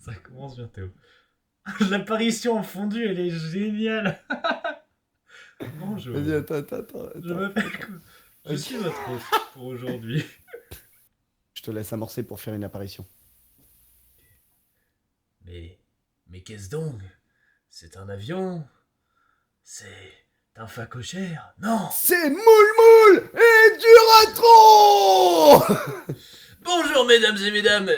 Ça commence bientôt. L'apparition en fondu, elle est géniale. Bonjour, Vas-y, attends. je m'appelle Ko- Je Ok. suis votre hôte pour aujourd'hui. Je te laisse amorcer pour faire une apparition. Mais, mais qu'est-ce donc? C'est un avion? C'est un phacochère? Non! C'est Moule et Duratron. Bonjour mesdames et mesdames.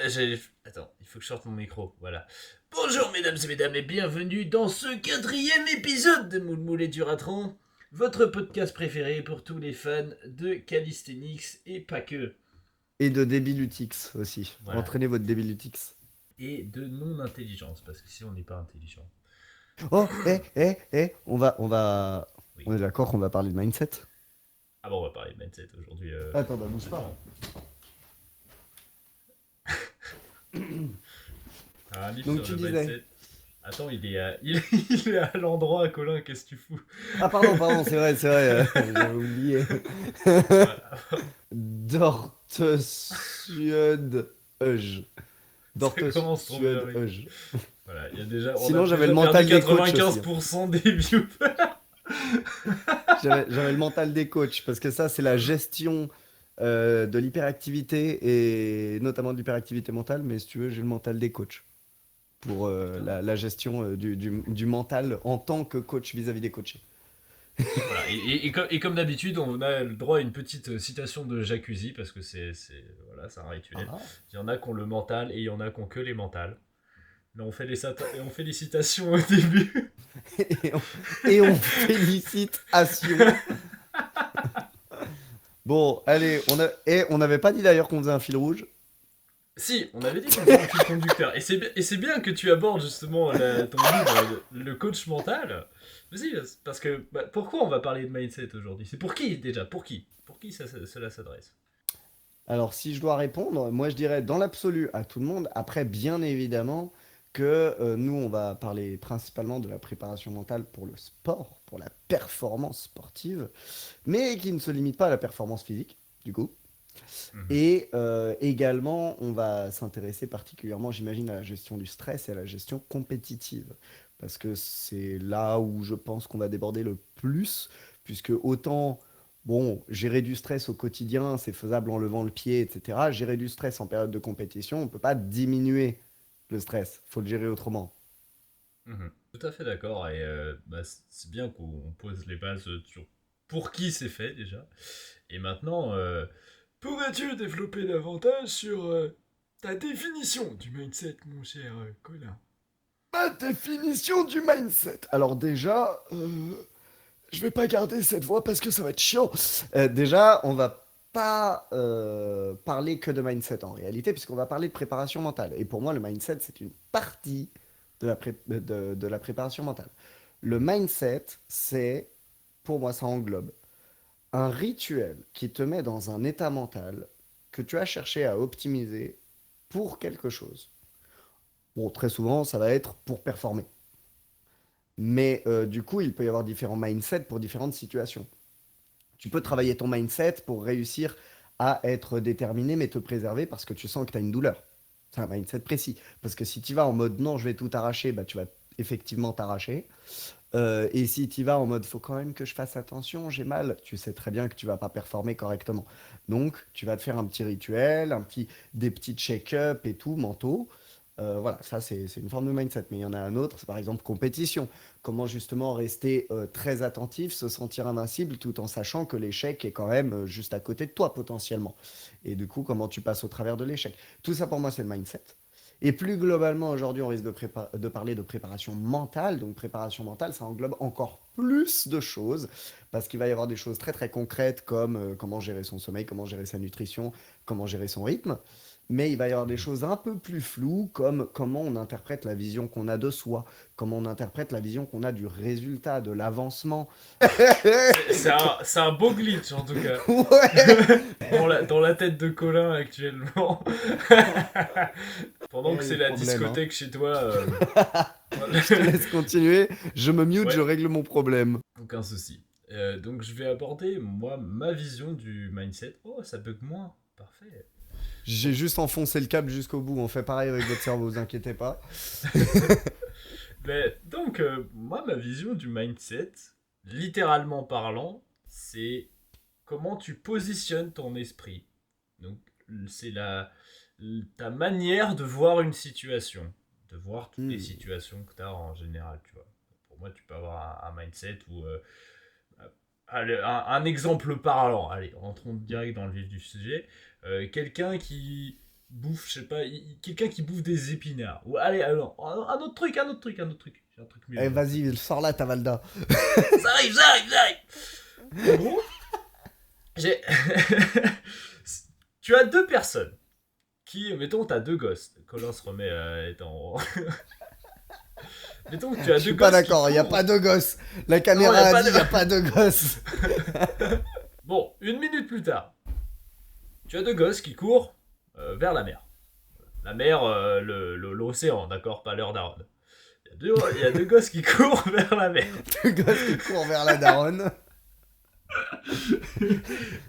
Attends, il faut que je sorte mon micro. Voilà. Bonjour mesdames et mesdames et bienvenue dans ce 4e épisode de Moule Moule et Duratron, votre podcast préféré pour tous les fans de calisthenics et pas que. Et de Debilutix aussi. Voilà. Entraînez votre Debilutix. Et de non-intelligence, parce que si on n'est pas intelligent. Oh, on Oui. est d'accord qu'on va parler de mindset. Ah bon, on va parler de mindset aujourd'hui. Attends, bah bouge pas. Un livre Donc sur tu le disais. mindset. Attends, il est à l'endroit, Colin, qu'est-ce que tu fous? Ah pardon, c'est vrai, j'avais oublié. Voilà. Dortessued Ça commence trop bien, mec. Dortessued. Voilà, il y a déjà, on a Sinon, j'avais le déjà perdu mental des coachs aussi. 95% des views. J'avais le mental des coachs, parce que ça, c'est la gestion de l'hyperactivité, et notamment de l'hyperactivité mentale, mais si tu veux, j'ai le mental des coachs pour Putain. la gestion du mental en tant que coach vis-à-vis des coachés. Voilà, et comme d'habitude, on a le droit à une petite citation de Jacuzzi, parce que voilà, c'est un rituel. Ah. Il y en a qui ont le mental et il y en a qui ont que les mentales. Mais on fait les citations au début. Et on félicite Assion. Bon, allez, on n'avait pas dit d'ailleurs qu'on faisait un fil rouge. Si, on avait dit qu'on faisait un fil conducteur. Et c'est bien que tu abordes justement ton livre, le coach mental. Vas-y, parce que pourquoi on va parler de mindset aujourd'hui? C'est pour qui déjà? Pour qui? Pour qui cela s'adresse? Alors, si je dois répondre, moi je dirais dans l'absolu à tout le monde. Après, bien évidemment que nous, on va parler principalement de la préparation mentale pour le sport, pour la performance sportive, mais qui ne se limite pas à la performance physique, du coup. Mhm. Et également, on va s'intéresser particulièrement, j'imagine, à la gestion du stress et à la gestion compétitive. Parce que c'est là où je pense qu'on va déborder le plus, puisque autant, bon, gérer du stress au quotidien, c'est faisable en levant le pied, etc. Gérer du stress en période de compétition, on ne peut pas diminuer le stress, il faut le gérer autrement. Mhm. Tout à fait d'accord. Et c'est bien qu'on pose les bases sur pour qui c'est fait déjà. Et maintenant, pourrais-tu développer davantage sur ta définition du mindset, mon cher Colin? Ma définition du mindset. Alors déjà, je vais pas garder cette voix parce que ça va être chiant. Déjà, on va pas parler que de mindset en réalité, puisqu'on va parler de préparation mentale. Et pour moi, le mindset, c'est une partie de la préparation mentale. Le mindset, c'est, pour moi, ça englobe un rituel qui te met dans un état mental que tu as cherché à optimiser pour quelque chose. Bon, très souvent, ça va être pour performer. Mais du coup, il peut y avoir différents mindsets pour différentes situations. Tu peux travailler ton mindset pour réussir à être déterminé, mais te préserver parce que tu sens que tu as une douleur. C'est un mindset précis. Parce que si tu vas en mode non, je vais tout arracher, bah, tu vas effectivement t'arracher. Et si tu vas en mode faut quand même que je fasse attention, j'ai mal, tu sais très bien que tu vas pas performer correctement. Donc, tu vas te faire un petit rituel, des petits check-up et tout, mentaux. Voilà, ça c'est une forme de mindset. Mais il y en a un autre, c'est par exemple compétition. Comment justement rester très attentif, se sentir invincible tout en sachant que l'échec est quand même juste à côté de toi potentiellement. Et du coup, comment tu passes au travers de l'échec. Tout ça pour moi, c'est le mindset. Et plus globalement, aujourd'hui, on risque de parler de préparation mentale. Donc, préparation mentale, ça englobe encore plus de choses, parce qu'il va y avoir des choses très très concrètes comme comment gérer son sommeil, comment gérer sa nutrition, comment gérer son rythme. Mais il va y avoir des Mhm. choses un peu plus floues, comme comment on interprète la vision qu'on a de soi, comment on interprète la vision qu'on a du résultat, de l'avancement. C'est un beau glitch en tout cas. Ouais. Dans la tête de Colin actuellement. Pendant Il que y a des c'est la problèmes, hein. discothèque chez toi. Je te laisse continuer. Je me mute, je Ouais, règle mon problème. aucun souci. Donc je vais aborder moi ma vision du mindset. Oh, ça bug moins. Parfait. J'ai juste enfoncé le câble jusqu'au bout. On fait pareil avec votre cerveau, vous inquiétez pas. Mais, donc, moi, ma vision du mindset, littéralement parlant, c'est comment tu positionnes ton esprit. Donc, c'est ta manière de voir une situation, de voir toutes les situations que tu as en général, tu vois. Pour moi, tu peux avoir un mindset où... allez, un exemple parlant, allez, rentrons direct dans le vif du sujet. Quelqu'un qui bouffe, je sais pas, quelqu'un qui bouffe des épinards. Ou allez, alors, un autre truc. J'ai un truc mieux. Eh, vas-y, sors là, ta Valda. Ça arrive. En gros, j'ai... tu as deux personnes qui, mettons, t'as deux gosses. Colin se remet étant... Mettons que tu as Je suis pas d'accord, il n'y a pas de gosse. La caméra a dit il n'y a pas de gosse. Bon, 1 minute plus tard, tu as deux gosses qui courent vers la mer. La mer, l'océan, d'accord, pas l'heure daronne. Il y a deux gosses qui courent vers la mer. Deux gosses qui courent vers la daronne.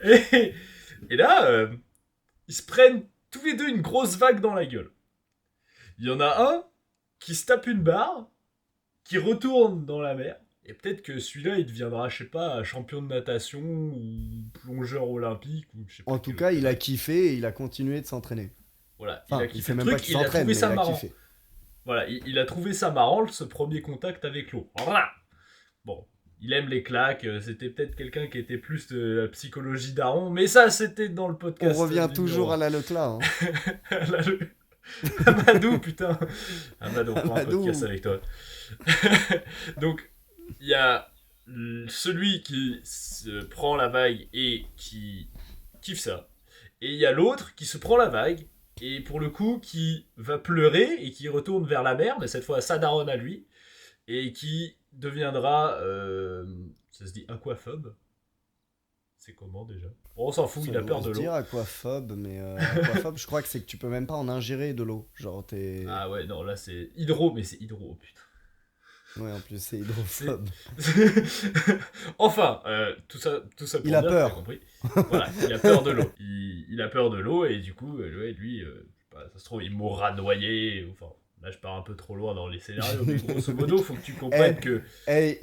Et là, ils se prennent tous les deux une grosse vague dans la gueule. Il y en a un qui se tape une barre, qui retourne dans la mer, et peut-être que celui-là, il deviendra, je sais pas, champion de natation ou plongeur olympique. Ou je sais pas En tout cas, il a kiffé et il a continué de s'entraîner. Voilà, Enfin, il a kiffé il fait le même truc, pas qu'il il a s'entraîne, trouvé mais ça il a marrant. kiffé. Voilà, il a trouvé ça marrant, ce premier contact avec l'eau. Bon, il aime les claques, c'était peut-être quelqu'un qui était plus de la psychologie daron, mais ça, c'était dans le On podcast. revient toujours à la Leclerc. Hein. Amadou, putain. Amadou, on prend un Amadou. podcast avec toi. Donc, il y a celui qui se prend la vague et qui kiffe ça. Et il y a l'autre qui se prend la vague et pour le coup qui va pleurer et qui retourne vers la mer, mais cette fois sa daronne à lui, et qui deviendra, ça se dit aquaphobe. C'est comment déjà? On s'en fout, Ça il a peur doit de se l'eau. dire aquaphobe, mais aquaphobe, je crois que c'est que tu peux même pas en ingérer de l'eau. Genre, t'es. Ah ouais, non, là c'est hydro, mais c'est hydro, putain. Ouais, en plus, c'est hydrophobe. Enfin, tout ça pour Il a dire, peur. t'as compris. Voilà, il a peur de l'eau. Il a peur de l'eau et du coup, ouais, lui, je sais pas, ça se trouve, il mourra noyé. Enfin, là, je pars un peu trop loin dans les scénarios, mais grosso modo, faut que tu comprennes que. Hey,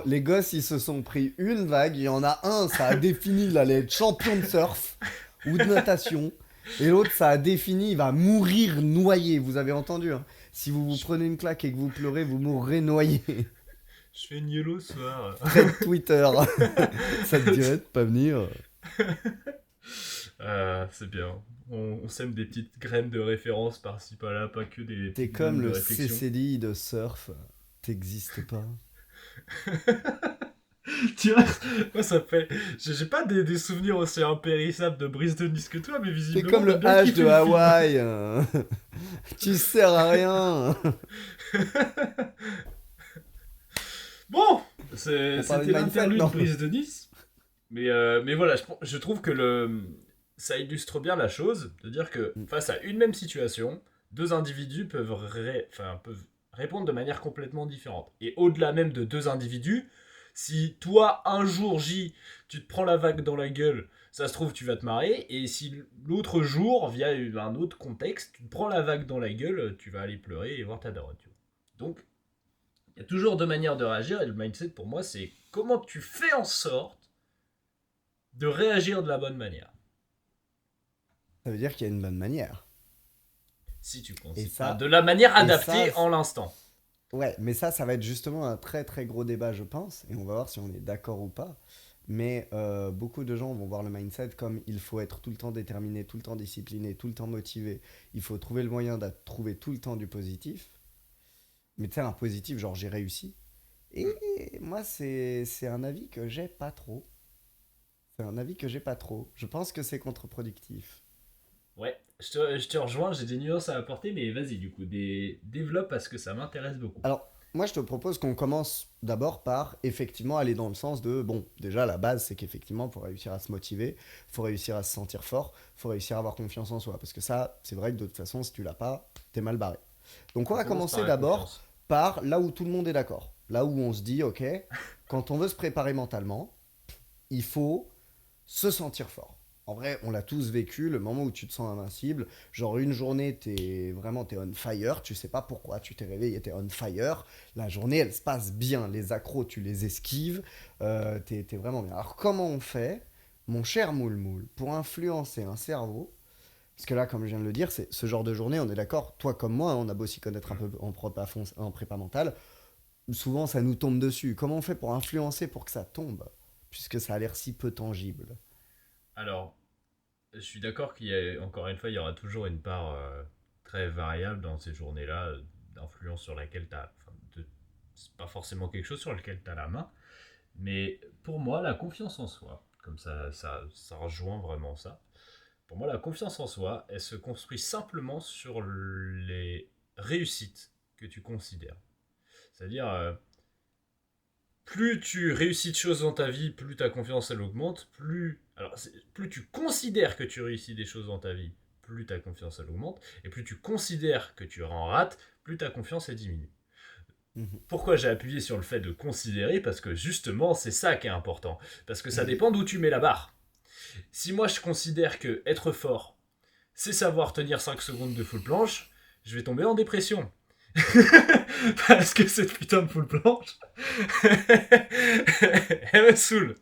les gosses, ils se sont pris une vague. Il y en a un, ça a défini, il allait être champion de surf ou de natation. Et l'autre, ça a défini, il va mourir noyé. Vous avez entendu, hein. Si vous vous prenez une claque et que vous pleurez, vous mourrez noyé. Je fais une yellow ce soir. Thread Twitter. Ça te dirait de pas venir? C'est bien. On sème des petites graines de référence par-ci par-là, pas que des. T'es petites comme graines de le réflexion. CCDI de surf. T'existes pas. Tu vois, moi ça fait. J'ai pas des souvenirs aussi impérissables de Brise de Nice que toi, mais T'es visiblement. comme on a le bien H kiffé de le film. Hawaï. Tu sers à rien. Bon, On c'était parlait de mindset, l'interlude non. Brise de Nice. Mais voilà, je trouve que ça illustre bien la chose, de dire que face à une même situation, deux individus peuvent répondre de manière complètement différente. Et au-delà même de deux individus, si toi, un jour, J, tu te prends la vague dans la gueule, ça se trouve, tu vas te marrer, et si l'autre jour, via un autre contexte, tu te prends la vague dans la gueule, tu vas aller pleurer et voir ta daronne. Tu vois. Donc, il y a toujours deux manières de réagir, et le mindset, pour moi, c'est comment tu fais en sorte de réagir de la bonne manière. Ça veut dire qu'il y a une bonne manière. Si tu Et considères. ça- De la manière et adaptée ça, en l'instant. Ouais, mais ça va être justement un très très gros débat, je pense, et on va voir si on est d'accord ou pas. Mais beaucoup de gens vont voir le mindset comme il faut être tout le temps déterminé, tout le temps discipliné, tout le temps motivé. Il faut trouver le moyen de trouver tout le temps du positif. Mais tu sais, un positif, genre j'ai réussi. Et moi, c'est un avis que j'ai pas trop. C'est un avis que j'ai pas trop. Je pense que c'est contre-productif. Ouais, je te rejoins, j'ai des nuances à apporter, mais vas-y, du coup, développe parce que ça m'intéresse beaucoup. Alors, moi, je te propose qu'on commence d'abord par effectivement aller dans le sens de, bon, déjà, la base, c'est qu'effectivement, pour réussir à se motiver, faut réussir à se sentir fort, faut réussir à avoir confiance en soi. Parce que ça, c'est vrai que de toute façon, si tu l'as pas, t'es mal barré. Donc, on va commence commencer par la d'abord confiance. par là où tout le monde est d'accord. Là où on se dit, ok, quand on veut se préparer mentalement, il faut se sentir fort. En vrai, on l'a tous vécu, le moment où tu te sens invincible. Genre, une journée, t'es on fire, tu sais pas pourquoi, tu t'es réveillé, t'es on fire. La journée, elle se passe bien. Les accros, tu les esquives. T'es vraiment bien. Alors, comment on fait, mon cher Moule Moule, pour influencer un cerveau? Parce que là, comme je viens de le dire, c'est ce genre de journée, on est d'accord, toi comme moi, on a beau s'y connaître un peu en prépa mentale, souvent ça nous tombe dessus. Comment on fait pour influencer pour que ça tombe? Puisque ça a l'air si peu tangible. Alors, je suis d'accord qu'il y a, encore une fois, il y aura toujours une part très variable dans ces journées-là d'influence sur laquelle tu as. C'est pas forcément quelque chose sur lequel tu as la main, mais pour moi, la confiance en soi, comme ça rejoint vraiment ça. Pour moi, la confiance en soi, elle se construit simplement sur les réussites que tu considères. C'est-à-dire, plus tu réussis de choses dans ta vie, plus ta confiance elle augmente, plus tu considères que tu réussis des choses dans ta vie, plus ta confiance elle augmente, et plus tu considères que tu en rates, plus ta confiance elle diminue. Mhm. Pourquoi j'ai appuyé sur le fait de considérer? Parce que justement, c'est ça qui est important. Parce que ça Mhm. dépend d'où tu mets la barre. Si moi je considère que être fort, c'est savoir tenir 5 secondes de full planche, je vais tomber en dépression. Parce que cette putain de full planche, elle me saoule.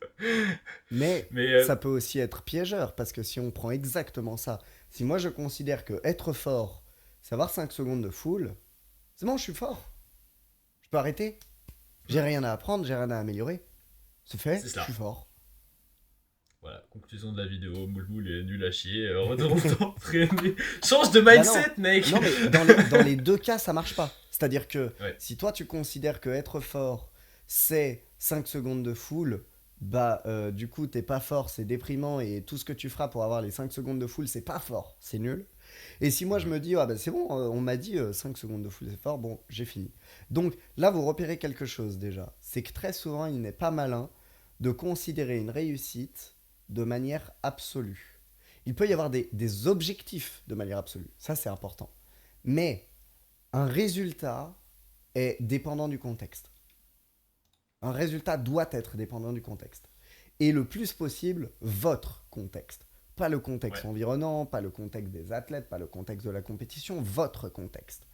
Mais Mais ça peut aussi être piégeur, parce que si on prend exactement ça, si moi je considère que être fort, c'est avoir 5 secondes de full, c'est bon, je suis fort. Je peux arrêter. J'ai rien à apprendre, j'ai rien à améliorer. C'est c'est fait, je suis cela. fort. Voilà, conclusion de la vidéo. Moule Moule est nul à chier. Retourne t'entraîner. Change de Bah non, mindset, mec. non mais dans les deux cas, ça marche pas. C'est-à-dire que Ouais, si toi tu considères que être fort, c'est 5 secondes de full, bah du coup t'es pas fort, c'est déprimant et tout ce que tu feras pour avoir les 5 secondes de full, c'est pas fort, c'est nul. Et si moi je mhm, me dis, ah bah c'est bon, on m'a dit 5 secondes de full c'est fort, bon, j'ai fini. Donc là vous repérez quelque chose déjà, c'est que très souvent il n'est pas malin de considérer une réussite de manière absolue. Il peut y avoir des objectifs de manière absolue, ça c'est important. Mais un résultat est dépendant du contexte. Un résultat doit être dépendant du contexte. Et le plus possible, votre contexte. Pas le contexte ouais. environnant, pas le contexte des athlètes, pas le contexte de la compétition, votre contexte.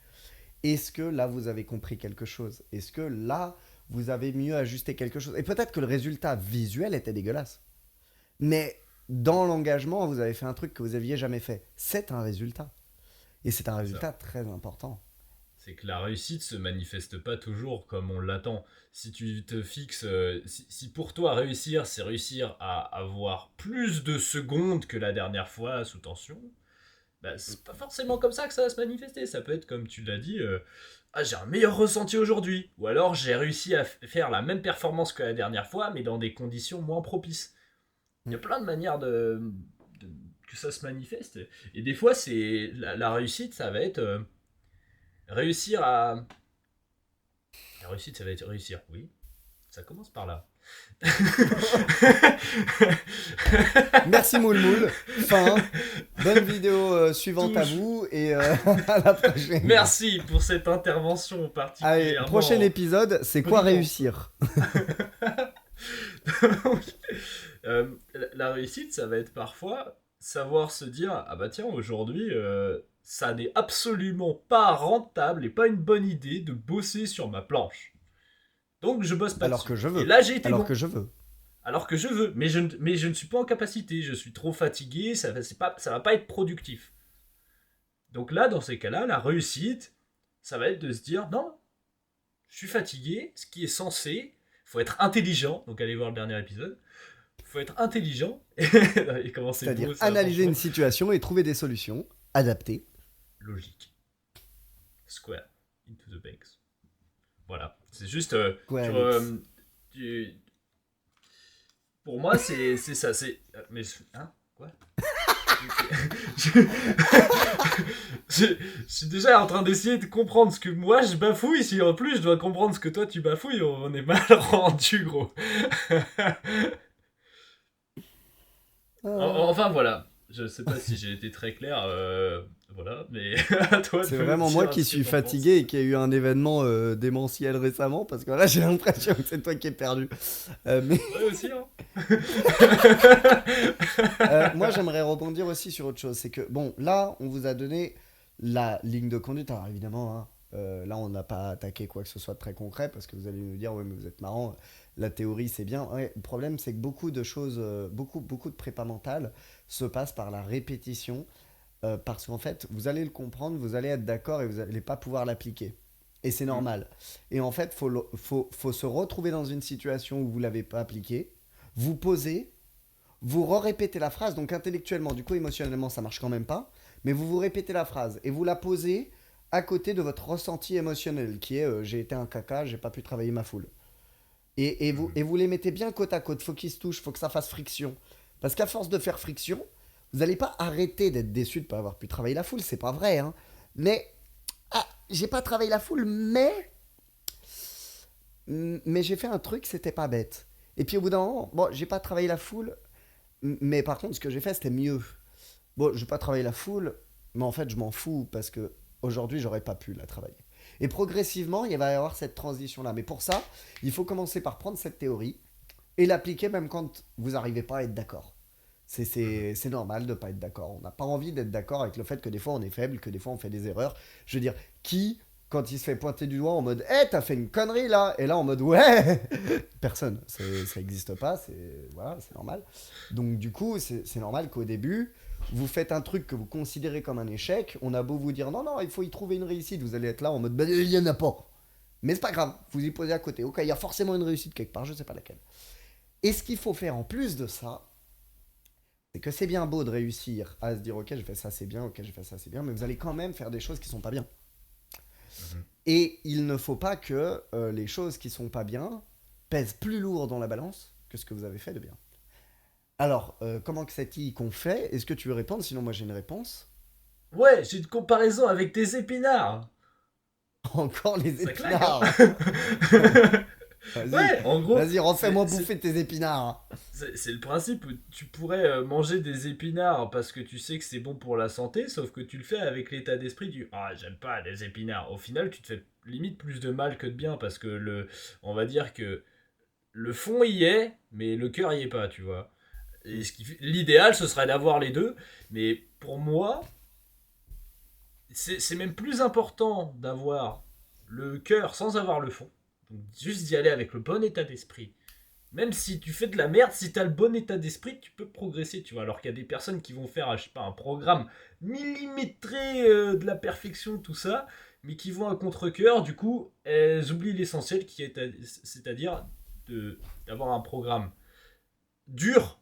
Est-ce que là, vous avez compris quelque chose? Est-ce que là, vous avez mieux ajusté quelque chose? Et peut-être que le résultat visuel était dégueulasse. Mais dans l'engagement, vous avez fait un truc que vous aviez jamais fait. C'est un résultat. Et c'est un C'est ça. résultat très important. C'est que la réussite se manifeste pas toujours comme on l'attend. Si tu te fixes, si pour toi réussir, c'est réussir à avoir plus de secondes que la dernière fois sous tension, bah, c'est pas forcément comme ça que ça va se manifester. Ça peut être comme tu l'as dit, ah, j'ai un meilleur ressenti aujourd'hui. Ou alors j'ai réussi à faire la même performance que la dernière fois, mais dans des conditions moins propices. Il y a plein de manières de- que ça se manifeste. Et des fois, c'est la réussite, ça va être réussir à. La réussite, ça va être réussir, oui. Ça commence par là. Merci Moule Moule. Fin. Bonne vidéo suivante à Touche. vous et à la prochaine. Merci pour cette intervention Allez, prochain particulièrement épisode, c'est quoi motivante. réussir? Donc, la réussite, ça va être parfois savoir se dire ah bah tiens, aujourd'hui, ça n'est absolument pas rentable et pas une bonne idée de bosser sur ma planche. Donc je bosse pas Alors que dessus. je Et veux. là, j'ai été Alors bon. que je veux. Alors que je veux, mais je ne suis pas en capacité, je suis trop fatigué, ça va pas être productif. Donc là, dans ces cas-là, la réussite, ça va être de se dire non, je suis fatigué, ce qui est censé, faut être intelligent, donc allez voir le dernier épisode, faut être intelligent, et comment c'est C'est-à-dire beau ça, analyser franchement, une situation et trouver des solutions adaptées. logique, square, into the banks. Voilà, c'est juste, Coalix. tu- pour moi, c'est ça, mais, hein, quoi. je, je suis déjà en train d'essayer de comprendre ce que moi je bafouille. Si en plus je dois comprendre ce que toi tu bafouilles, on est mal rendu, gros. Ah. Enfin voilà. Je sais pas si j'ai été très clair, voilà, mais à toi C'est de me vraiment moi dire qui ce que suis t'en penses. fatigué et qui a eu un événement démentiel récemment parce que là j'ai l'impression que c'est toi qui es perdu. Mais Ouais, aussi, hein. moi j'aimerais rebondir aussi sur autre chose. C'est que bon, là on vous a donné la ligne de conduite. Alors évidemment, hein, là on n'a pas attaqué quoi que ce soit de très concret parce que vous allez nous dire, ouais, mais vous êtes marrant, la théorie c'est bien. Ouais, le problème c'est que beaucoup de choses, beaucoup de prépa mentale se passe par la répétition. Parce qu'en fait, vous allez le comprendre, vous allez être d'accord et vous n'allez pas pouvoir l'appliquer. Et c'est Mm. normal. Et en fait, faut se retrouver dans une situation où vous ne l'avez pas appliqué, vous posez, vous répétez la phrase, donc intellectuellement, du coup émotionnellement, ça marche quand même pas, mais vous répétez la phrase et vous la posez à côté de votre ressenti émotionnel, qui est j'ai été un caca, j'ai pas pu travailler ma foule. Et vous les mettez bien côte à côte, faut qu'ils se touchent, faut que ça fasse friction. Parce qu'à force de faire friction, vous n'allez pas arrêter d'être déçu de ne pas avoir pu travailler la foule, c'est pas vrai, hein. Mais, ah, j'ai pas travaillé la foule, mais j'ai fait un truc, c'était pas bête. Et puis au bout d'un moment, bon, j'ai pas travaillé la foule, mais par contre, ce que j'ai fait, c'était mieux. Bon, j'ai pas travaillé la foule, mais en fait, je m'en fous parce que aujourd'hui, j'aurais pas pu la travailler. Et progressivement, il va y avoir cette transition-là. Mais pour ça, il faut commencer par prendre cette théorie et l'appliquer même quand vous n'arrivez pas à être d'accord. C'est normal de ne pas être d'accord. On n'a pas envie d'être d'accord avec le fait que des fois on est faible, que des fois on fait des erreurs. Je veux dire, qui, quand il se fait pointer du doigt en mode hé, t'as fait une connerie là et là en mode ouais Personne. Ça n'existe pas, voilà, c'est normal. Donc du coup, c'est normal qu'au début, vous faites un truc que vous considérez comme un échec. On a beau vous dire non, non, il faut y trouver une réussite. Vous allez être là en mode bah, il n'y en a pas. Mais c'est pas grave, vous y posez à côté. Ok, il y a forcément une réussite quelque part, je sais pas laquelle. Et ce qu'il faut faire en plus de ça, c'est que c'est bien beau de réussir à se dire ok, je fais ça, c'est bien, ok, je fais ça, c'est bien, mais vous allez quand même faire des choses qui sont pas bien. Mhm. Et il ne faut pas que les choses qui sont pas bien pèsent plus lourd dans la balance que ce que vous avez fait de bien. Alors, comment que cette I qu'on fait? Est-ce que tu veux répondre? Sinon, moi j'ai une réponse. Ouais, j'ai une comparaison avec tes épinards. Encore les Ça claque, hein. épinards. Vas-y, Ouais, en gros, vas-y, refais-moi bouffer tes épinards. c'est le principe où tu pourrais manger des épinards parce que tu sais que c'est bon pour la santé, sauf que tu le fais avec l'état d'esprit du ah, j'aime pas les épinards. Au final, tu te fais limite plus de mal que de bien parce que on va dire que le fond y est, mais le cœur y est pas, tu vois. Et l'idéal, ce serait d'avoir les deux, mais pour moi, c'est même plus important d'avoir le cœur sans avoir le fond. Donc juste d'y aller avec le bon état d'esprit. Même si tu fais de la merde, si tu as le bon état d'esprit, tu peux progresser, tu vois. Alors qu'il y a des personnes qui vont faire, je sais pas, un programme millimétré de la perfection, tout ça, mais qui vont à contre-coeur, du coup, elles oublient l'essentiel, c'est-à-dire d'avoir un programme dur,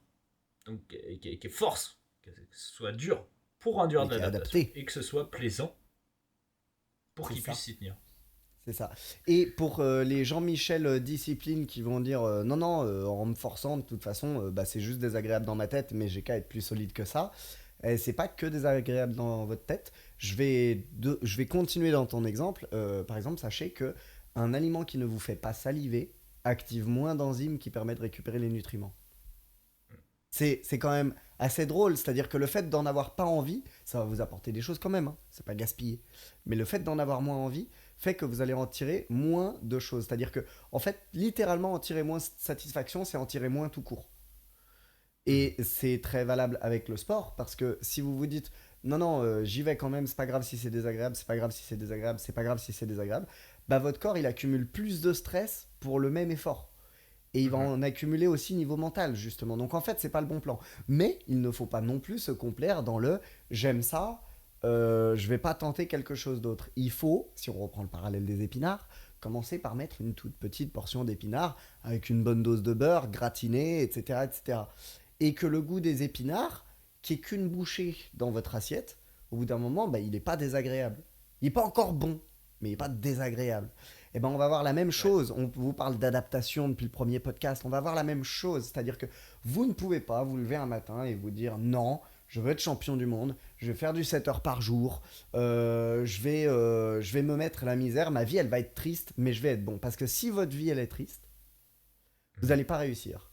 donc qui est force, que ce soit dur pour induire Mais de qui est l'adaptation, adapté. et que ce soit plaisant pour C'est qu'ils puissent ça. s'y tenir. C'est ça. Et pour les Jean-Michel Discipline qui vont dire non, non, en me forçant, de toute façon, bah, c'est juste désagréable dans ma tête, mais j'ai qu'à être plus solide que ça. C'est pas que désagréable dans votre tête. Je vais continuer dans ton exemple. Par exemple, sachez que un aliment qui ne vous fait pas saliver active moins d'enzymes qui permettent de récupérer les nutriments. C'est quand même assez drôle, c'est-à-dire que le fait d'en avoir pas envie, ça va vous apporter des choses quand même, hein, c'est pas gaspillé. Mais le fait d'en avoir moins envie fait que vous allez en tirer moins de choses. C'est-à-dire que, en fait, littéralement, en tirer moins de satisfaction, c'est en tirer moins tout court. Mhm. Et c'est très valable avec le sport, parce que si vous vous dites, non, non, j'y vais quand même, c'est pas grave si c'est désagréable, c'est pas grave si c'est désagréable, c'est pas grave si c'est désagréable, bah votre corps, il accumule plus de stress pour le même effort. Et il va Mhm. en accumuler aussi niveau mental, justement. Donc en fait, c'est pas le bon plan. Mais il ne faut pas non plus se complaire dans le j'aime ça, je vais pas tenter quelque chose d'autre. Il faut, si on reprend le parallèle des épinards, commencer par mettre une toute petite portion d'épinards avec une bonne dose de beurre, gratiné, etc., etc. Et cetera. Et que le goût des épinards, qui est qu'une bouchée dans votre assiette, au bout d'un moment, bah, il n'est pas désagréable. Il n'est pas encore bon, mais il n'est pas désagréable. Eh ben, on va voir la même Ouais. chose. On vous parle d'adaptation depuis le premier podcast. On va voir la même chose. C'est-à-dire que vous ne pouvez pas vous lever un matin et vous dire non, je veux être champion du monde, je vais faire du 7 heures par jour, je vais me mettre la misère, ma vie elle va être triste, mais je vais être bon. Parce que si votre vie elle est triste, vous Mhm. n'allez pas réussir.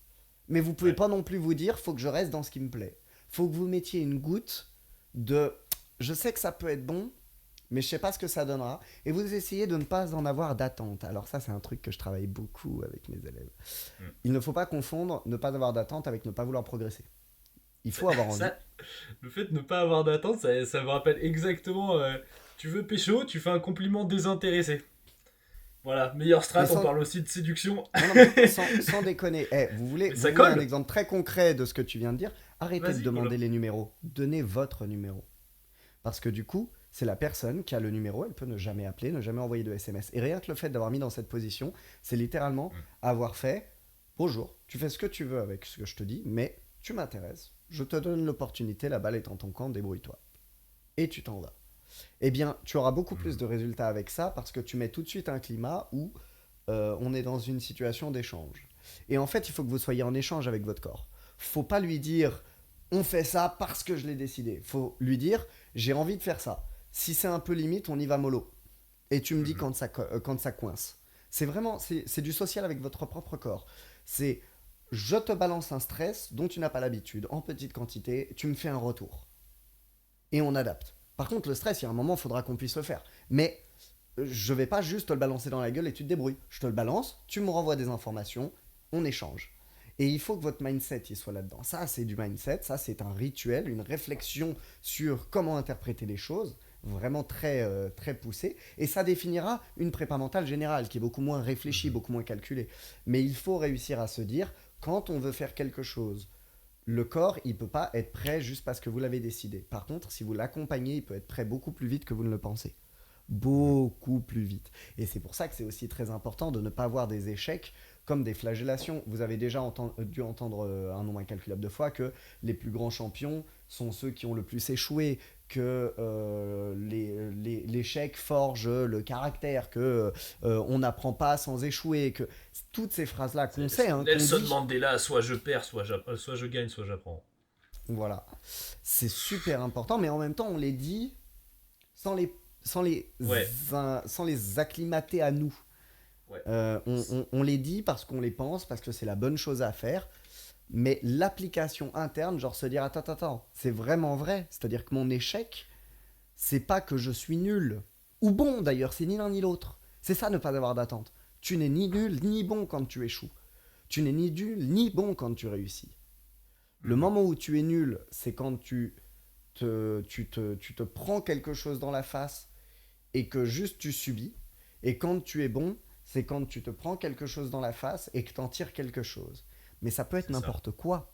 Mais vous pouvez Ouais. pas non plus vous dire faut que je reste dans ce qui me plaît. faut que vous mettiez une goutte de je sais que ça peut être bon, mais je sais pas ce que ça donnera. Et vous essayez de ne pas en avoir d'attente. Alors ça, c'est un truc que je travaille beaucoup avec mes élèves. Mm. Il ne faut pas confondre ne pas avoir d'attente avec ne pas vouloir progresser. Il faut avoir envie. Ça, le fait de ne pas avoir d'attente, ça me rappelle exactement. Tu veux pécho, tu fais un compliment désintéressé. Voilà, meilleur Mais strat, on parle aussi de séduction. non, non, mais sans déconner. Vous voulez, Mais vous ça voulez un colle. exemple très concret de ce que tu viens de dire? Arrêtez de Vas-y, demander voilà. les numéros. Donnez votre numéro. Parce que du coup, c'est la personne qui a le numéro, elle peut ne jamais appeler, ne jamais envoyer de SMS. Et rien que le fait d'avoir mis dans cette position, c'est littéralement Mm. avoir fait bonjour, tu fais ce que tu veux avec ce que je te dis, mais tu m'intéresses, je te donne l'opportunité, la balle est en ton camp, débrouille-toi. Et tu t'en vas. Eh bien, tu auras beaucoup plus Mm. de résultats avec ça parce que tu mets tout de suite un climat où on est dans une situation d'échange. Et en fait, il faut que vous soyez en échange avec votre corps. Faut pas lui dire on fait ça parce que je l'ai décidé. Faut lui dire j'ai envie de faire ça. Si c'est un peu limite, on y va mollo. Et tu me dis Mhm. quand ça coince. C'est vraiment, c'est du social avec votre propre corps. C'est je te balance un stress dont tu n'as pas l'habitude, en petite quantité, tu me fais un retour. Et on adapte. Par contre, le stress, il y a un moment, il faudra qu'on puisse le faire. Mais je vais pas juste te le balancer dans la gueule et tu te débrouilles. Je te le balance, tu me renvoies des informations, on échange. Et il faut que votre mindset il soit là-dedans. Ça, c'est du mindset, ça, c'est un rituel, une réflexion sur comment interpréter les choses, vraiment très, très poussée. Et ça définira une prépa mentale générale qui est beaucoup moins réfléchie, Mhm. beaucoup moins calculée. Mais il faut réussir à se dire, quand on veut faire quelque chose, le corps, il peut pas être prêt juste parce que vous l'avez décidé. Par contre, si vous l'accompagnez, il peut être prêt beaucoup plus vite que vous ne le pensez. Mhm. Beaucoup plus vite. Et c'est pour ça que c'est aussi très important de ne pas voir des échecs comme des flagellations. Vous avez déjà dû entendre un nombre incalculable de fois que les plus grands champions sont ceux qui ont le plus échoué, que l'échec forge le caractère, que on n'apprend pas sans échouer, que toutes ces phrases-là qu'on sait, hein, qu'on Nelson dit, Mandela, soit je perds, soit je gagne, soit j'apprends. voilà, c'est super important, mais en même temps on les dit sans les, sans les, Ouais, sans les acclimater à nous. ouais, On les dit parce qu'on les pense, parce que c'est la bonne chose à faire, mais l'application interne, genre se dire attends, attends, attends, c'est vraiment vrai. C'est-à-dire que mon échec, c'est pas que je suis nul. Ou bon d'ailleurs, c'est ni l'un ni l'autre. C'est ça ne pas avoir d'attente. Tu n'es ni nul ni bon quand tu échoues. Tu n'es ni nul ni bon quand tu réussis. Le Mhm. moment où tu es nul, c'est quand tu te prends quelque chose dans la face et que juste tu subis. Et quand tu es bon, c'est quand tu te prends quelque chose dans la face et que tu en tires quelque chose. Mais ça peut être C'est ça. n'importe quoi.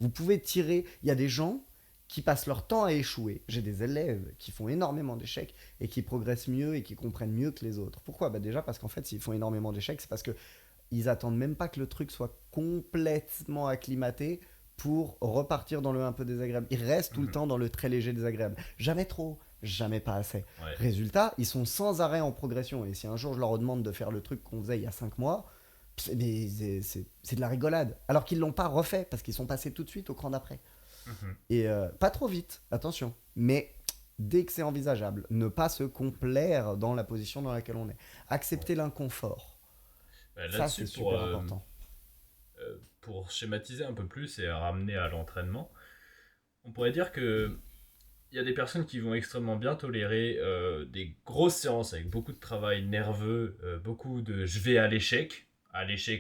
Vous pouvez tirer. Il y a des gens qui passent leur temps à échouer. J'ai des élèves qui font énormément d'échecs et qui progressent mieux et qui comprennent mieux que les autres. Pourquoi? Bah déjà parce qu'en fait, s'ils font énormément d'échecs, c'est parce que ils attendent même pas que le truc soit complètement acclimaté pour repartir dans le un peu désagréable. Ils restent tout le Mhm. temps dans le très léger désagréable. Jamais trop, jamais pas assez. Ouais, Résultat, ils sont sans arrêt en progression. Et si un jour je leur demande de faire le truc qu'on faisait il y a 5 mois, c'est de la rigolade. Alors qu'ils l'ont pas refait parce qu'ils sont passés tout de suite au cran d'après. mhm. Et pas trop vite, attention. Mais dès que c'est envisageable, ne pas se complaire dans la position dans laquelle on est. Ouais. Accepter l'inconfort. Bah, Ça, c'est là-dessus, super important. pour schématiser un peu plus et ramener à l'entraînement, on pourrait dire que il y a des personnes qui vont extrêmement bien tolérer des grosses séances avec beaucoup de travail nerveux, beaucoup de je vais à l'échec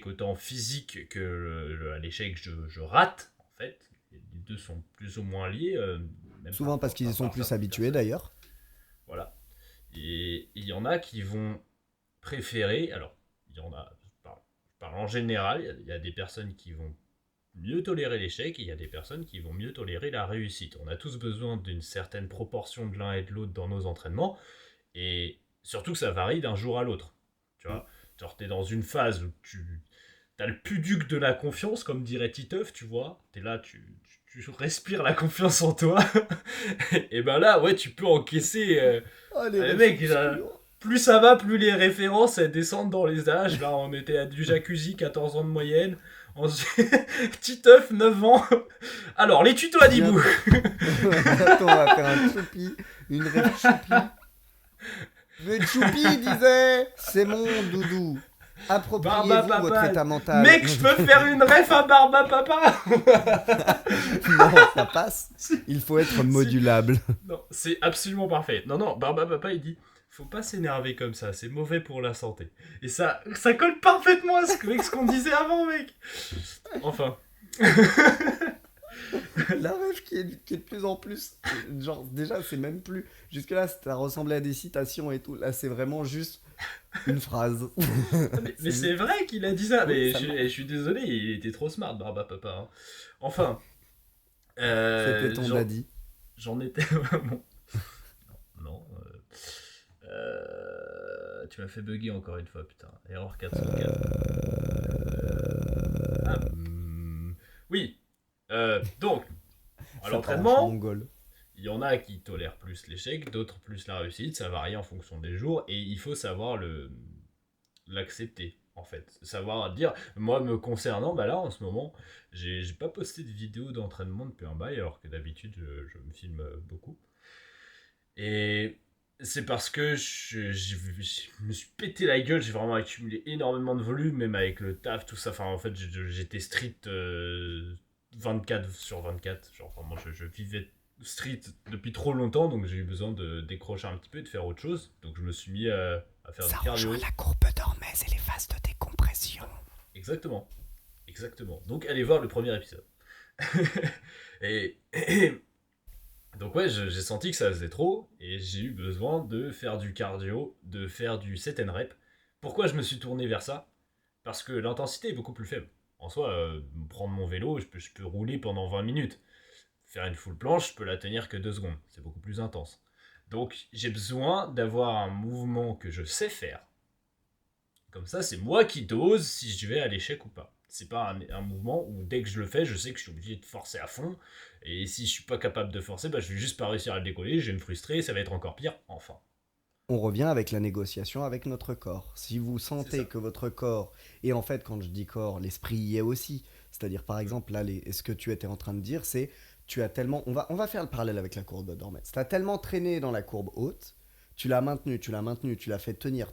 autant physique que à l'échec je rate en fait. Les deux sont plus ou moins liés, même Souvent parce qu'ils y sont par plus certaines habitués personnes. d'ailleurs. Voilà. Et il y en a qui vont préférer, alors il y en a, je parle en général, il y a des personnes qui vont mieux tolérer l'échec et il y a des personnes qui vont mieux tolérer la réussite. On a tous besoin d'une certaine proportion de l'un et de l'autre dans nos entraînements et surtout que ça varie d'un jour à l'autre. Tu Mm. vois, genre t'es dans une phase où tu as le puduc de la confiance, comme dirait Titeuf, tu vois. T'es là, tu respires la confiance en toi. Et ben là, ouais, tu peux encaisser. Oh, les Mec, réflexes purs. plus ça va, plus les références elles descendent dans les âges. Là, on était à du jacuzzi, 14 ans de moyenne. Ensuite, Titeuf, 9 ans. Alors, les tutos à Dibou. Bientôt. Bientôt, on va faire un choupi. Une rêve choupi. Le choupi disait c'est mon doudou. Appropriez-vous Barba votre Papa. état mental. Mec, je peux faire une ref à Barba Papa. Non, ça passe. Il faut être modulable. Non, c'est absolument parfait. Non, Barba Papa, il dit, faut pas s'énerver comme ça, c'est mauvais pour la santé. Et ça colle parfaitement avec ce qu'on disait avant, mec. Enfin. La rêve qui est de plus en plus. Genre, déjà, c'est même plus. Jusque-là, ça ressemblait à des citations et tout. Là, c'est vraiment juste une phrase. Mais c'est vrai qu'il a dit ça. Mais ça je suis désolé, il était trop smart, Barba Papa. Hein. Enfin. C'était ton daddy. J'en étais. Bon. Non. Tu m'as fait bugger encore une fois, putain. Error 404. Oui. Donc, à l'entraînement, il y en a qui tolèrent plus l'échec, d'autres plus la réussite. Ça varie en fonction des jours et il faut savoir l'accepter. En fait, savoir dire, moi me concernant, bah là en ce moment, j'ai pas posté de vidéo d'entraînement depuis un bail, alors que d'habitude je me filme beaucoup. Et c'est parce que je me suis pété la gueule, j'ai vraiment accumulé énormément de volume, même avec le taf, tout ça. Enfin, en fait, j'étais street 24/24. Genre, vraiment, je vivais street depuis trop longtemps, donc j'ai eu besoin de décrocher un petit peu et de faire autre chose. Donc, je me suis mis à faire du cardio. Ça rejoint la courbe d'Hormèse et les phases de décompression. Exactement. Donc, allez voir le premier épisode. et donc ouais, j'ai senti que ça faisait trop et j'ai eu besoin de faire du cardio, de faire du set and rep. Pourquoi je me suis tourné vers ça ? Parce que l'intensité est beaucoup plus faible. En soi, prendre mon vélo, je peux rouler pendant 20 minutes. Faire une full planche, je peux la tenir que 2 secondes. C'est beaucoup plus intense. Donc j'ai besoin d'avoir un mouvement que je sais faire. Comme ça, c'est moi qui dose si je vais à l'échec ou pas. C'est pas un mouvement où dès que je le fais, je sais que je suis obligé de forcer à fond. Et si je suis pas capable de forcer, bah, je vais juste pas réussir à le décoller, je vais me frustrer, ça va être encore pire, enfin. On revient avec la négociation avec notre corps. Si vous sentez que votre corps, et en fait quand je dis corps, l'esprit y est aussi. C'est-à-dire par exemple, là, ce que tu étais en train de dire, c'est tu as tellement... On va faire le parallèle avec la courbe d'Hormèse. Tu as tellement traîné dans la courbe haute, tu l'as maintenu, tu l'as fait tenir.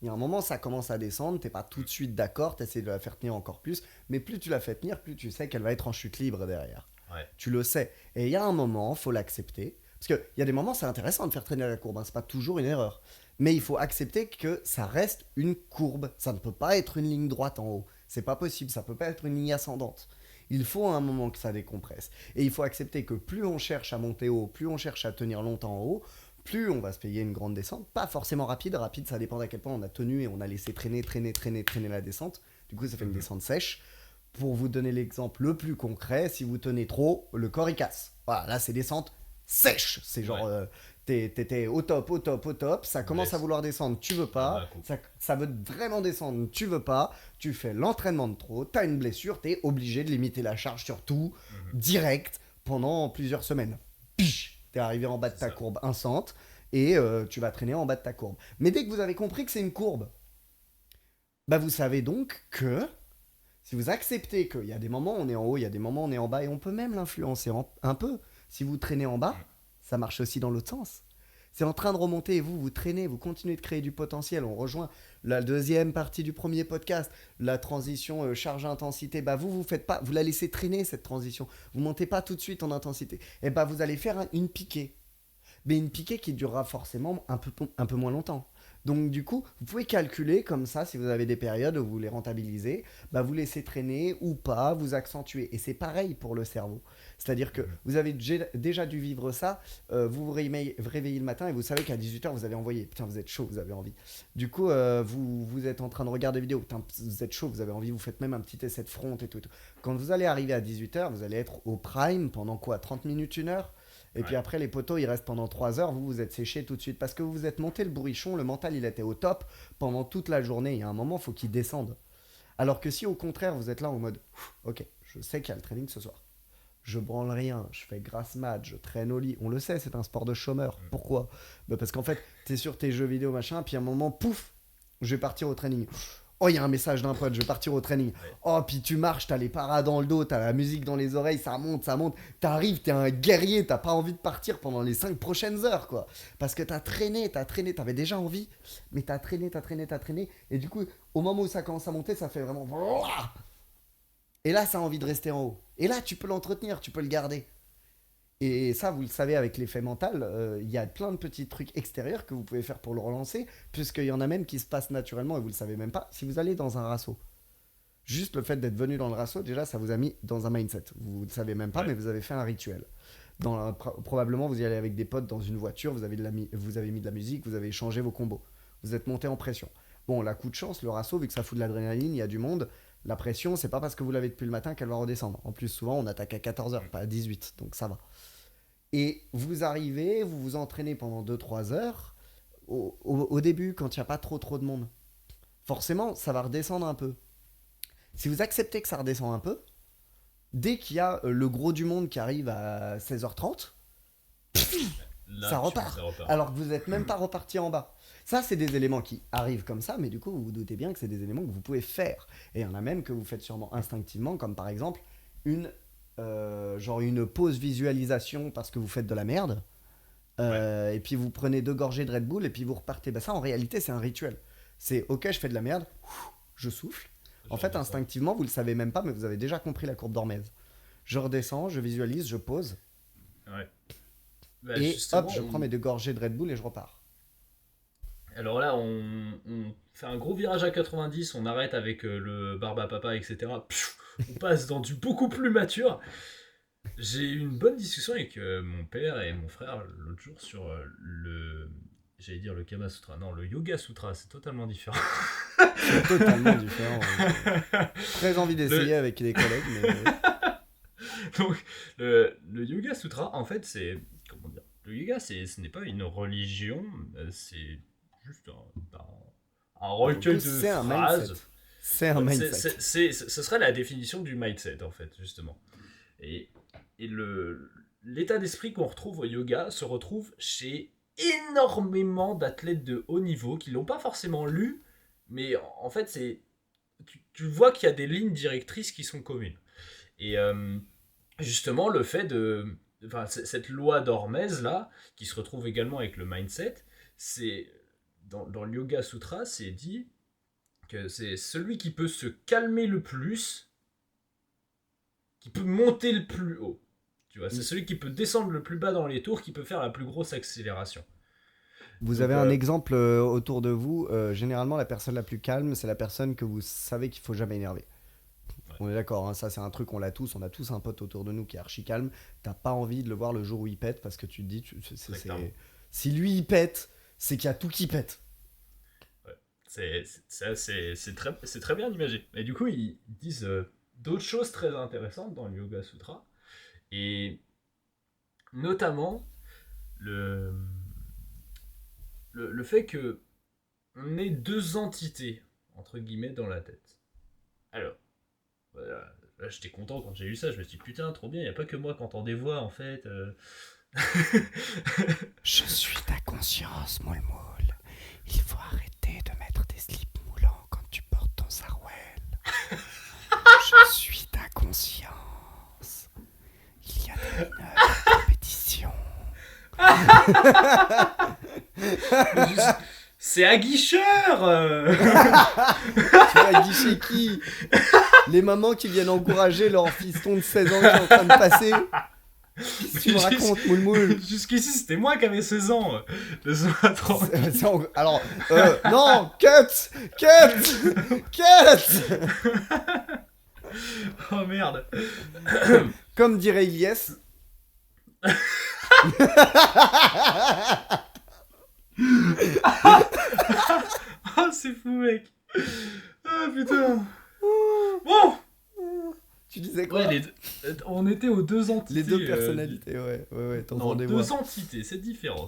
Il y a un moment, ça commence à descendre, t'es pas tout de suite d'accord, tu essaies de la faire tenir encore plus, mais plus tu la fais tenir, plus tu sais qu'elle va être en chute libre derrière. Ouais. Tu le sais. Et il y a un moment, faut l'accepter. Parce qu'il y a des moments, c'est intéressant de faire traîner la courbe, hein, c'est pas toujours une erreur. Mais il faut accepter que ça reste une courbe. Ça ne peut pas être une ligne droite en haut. C'est pas possible, ça peut pas être une ligne ascendante. Il faut un moment que ça décompresse. Et il faut accepter que plus on cherche à monter haut, plus on cherche à tenir longtemps en haut, plus on va se payer une grande descente. Pas forcément rapide, ça dépend d'à quel point on a tenu et on a laissé traîner la descente. Du coup, ça fait une descente sèche. Pour vous donner l'exemple le plus concret, si vous tenez trop, le corps il casse. Voilà, là c'est descente sèche. C'est genre, t'étais au top, ça commence à vouloir descendre, tu veux pas. Ça veut vraiment descendre, tu veux pas. Tu fais l'entraînement de trop, t'as une blessure, t'es obligé de limiter la charge sur tout, direct, pendant plusieurs semaines. Piche, t'es arrivé en bas de ta courbe incente et tu vas traîner en bas de ta courbe. Mais dès que vous avez compris que c'est une courbe, bah vous savez donc que si vous acceptez qu'il y a des moments où on est en haut, il y a des moments où on est en bas, et on peut même l'influencer un peu. Si vous traînez en bas, ça marche aussi dans l'autre sens. C'est en train de remonter et vous traînez, vous continuez de créer du potentiel. On rejoint la deuxième partie du premier podcast, la transition charge-intensité. Bah vous faites pas, vous la laissez traîner cette transition. Vous montez pas tout de suite en intensité. Et bah vous allez faire une piquée. Mais une piquée qui durera forcément un peu moins longtemps. Donc du coup, vous pouvez calculer comme ça, si vous avez des périodes où vous les rentabilisez, bah vous laissez traîner ou pas, vous accentuez. Et c'est pareil pour le cerveau. C'est-à-dire que vous avez déjà dû vivre ça, vous vous réveillez le matin et vous savez qu'à 18h, vous avez envoyé. Putain, vous êtes chaud, vous avez envie. Du coup, vous êtes en train de regarder vidéo. Putain, vous êtes chaud, vous avez envie, vous faites même un petit essai de front et tout. Quand vous allez arriver à 18h, vous allez être au prime pendant quoi ? 30 minutes, 1 heure ? Et puis après, les poteaux, ils restent pendant 3 heures. Vous êtes séché tout de suite. Parce que vous vous êtes monté le bourrichon. Le mental, il était au top pendant toute la journée. Il y a un moment, il faut qu'il descende. Alors que si, au contraire, vous êtes là en mode « Ok, je sais qu'il y a le training ce soir. Je branle rien. Je fais grasse mat. Je traîne au lit. » On le sait, c'est un sport de chômeur. Pourquoi ? Parce qu'en fait, t'es sur tes jeux vidéo, machin. Puis à un moment, pouf, je vais partir au training. Oh, il y a un message d'un pote, je vais partir au training. Ouais. Oh, puis tu marches, t'as les paras dans le dos, t'as la musique dans les oreilles, ça monte, ça monte. T'arrives, t'es un guerrier, t'as pas envie de partir pendant les 5 prochaines heures, quoi. Parce que t'as traîné, t'avais déjà envie, mais t'as traîné. Et du coup, au moment où ça commence à monter, ça fait vraiment. Et là, ça a envie de rester en haut. Et là, tu peux l'entretenir, tu peux le garder. Et ça, vous le savez, avec l'effet mental, il y a plein de petits trucs extérieurs que vous pouvez faire pour le relancer, puisqu'il y en a même qui se passent naturellement et vous le savez même pas. Si vous allez dans un rasso, juste le fait d'être venu dans le rasso, déjà, ça vous a mis dans un mindset. Vous ne le savez même pas, Ouais. mais vous avez fait un rituel. Probablement, vous y allez avec des potes dans une voiture, vous avez mis de la musique, vous avez échangé vos combos. Vous êtes monté en pression. Bon, la coup de chance, le rasso, vu que ça fout de l'adrénaline, il y a du monde. La pression, c'est pas parce que vous l'avez depuis le matin qu'elle va redescendre. En plus, souvent, on attaque à 14h, pas à 18, donc ça va. Et vous arrivez, vous vous entraînez pendant 2 3 heures. Au début, quand il n'y a pas trop de monde, forcément, ça va redescendre un peu. Si vous acceptez que ça redescend un peu, dès qu'il y a le gros du monde qui arrive à 16h30, Là, ça repart. ça repart. Alors que vous n'êtes même pas reparti en bas. Ça, c'est des éléments qui arrivent comme ça, mais du coup, vous vous doutez bien que c'est des éléments que vous pouvez faire. Et il y en a même que vous faites sûrement instinctivement, comme par exemple une, une pause visualisation parce que vous faites de la merde. Et puis vous prenez 2 gorgées de Red Bull et puis vous repartez. Bah ça, en réalité, c'est un rituel. C'est ok, je fais de la merde, je souffle. En Je fait, redescends. instinctivement, vous le savez même pas, mais vous avez déjà compris la courbe d'Hormèse. Je redescends, je visualise, je pose, Ouais. Bah, et hop, justement, je prends mes 2 gorgées de Red Bull et je repars. alors là, on fait un gros virage à 90, on arrête avec le barbe à papa, etc. Pfiou, on passe dans du beaucoup plus mature. J'ai eu une bonne discussion avec mon père et mon frère l'autre jour sur le. J'allais dire le Kama Sutra. Non, le Yoga Sutra, c'est totalement différent. C'est totalement différent. Très envie Le- d'essayer avec des collègues, mais Donc, le Yoga Sutra, en fait, c'est. Comment dire? Le yoga, ce n'est pas une religion, c'est juste un pour le recueil coup, de c'est un mindset. phrases. C'est un mindset. Ce serait la définition du mindset, en fait, justement. Et, et l'état d'esprit qu'on retrouve au yoga se retrouve chez énormément d'athlètes de haut niveau qui l'ont pas forcément lu, mais en fait, tu vois qu'il y a des lignes directrices qui sont communes. Et justement, le fait de. Enfin, cette loi d'Hormèse, là, qui se retrouve également avec le mindset, c'est. Dans le Yoga Sutra, c'est dit que c'est celui qui peut se calmer le plus, qui peut monter le plus haut. Tu vois, c'est celui qui peut descendre le plus bas dans les tours, qui peut faire la plus grosse accélération. Vous Donc, avez un exemple autour de vous. Généralement, la personne la plus calme, c'est la personne que vous savez qu'il faut jamais énerver. ouais, On est d'accord, hein, ça c'est un truc, on l'a tous, on a tous un pote autour de nous qui est archi calme. T'as pas envie de le voir le jour où il pète parce que tu te dis, très clairement. si lui il pète, c'est qu'il y a tout qui pète. Ouais. C'est très bien imagé. Et du coup, ils disent d'autres choses très intéressantes dans le Yoga Sutra. Et notamment, le, le fait que on ait deux entités, entre guillemets, dans la tête. Alors, voilà, là j'étais content quand j'ai lu ça, je me suis dit putain, trop bien, il n'y a pas que moi qui entends des voix en fait. Je suis ta conscience, moule moule. Il faut arrêter de mettre des slips moulants quand tu portes ton sarouel. Je suis ta conscience. Il y a des mineurs en compétition. C'est aguicheur Tu vas guicher qui? Les mamans qui viennent encourager leur fiston de 16 ans qui est en train de passer. Qu'est-ce que tu me racontes, moule moule? Jusqu'ici, c'était moi qui avais 16 ans. Laisse-moi tranquille. Alors, non, cut. Oh merde. Comme dirait Ilyes. Oh, c'est fou, mec. Ah putain. Bon. Tu disais quoi? Ouais, on était aux deux entités. Les deux personnalités, ouais, Non, t'entendez-moi. deux entités, c'est différent.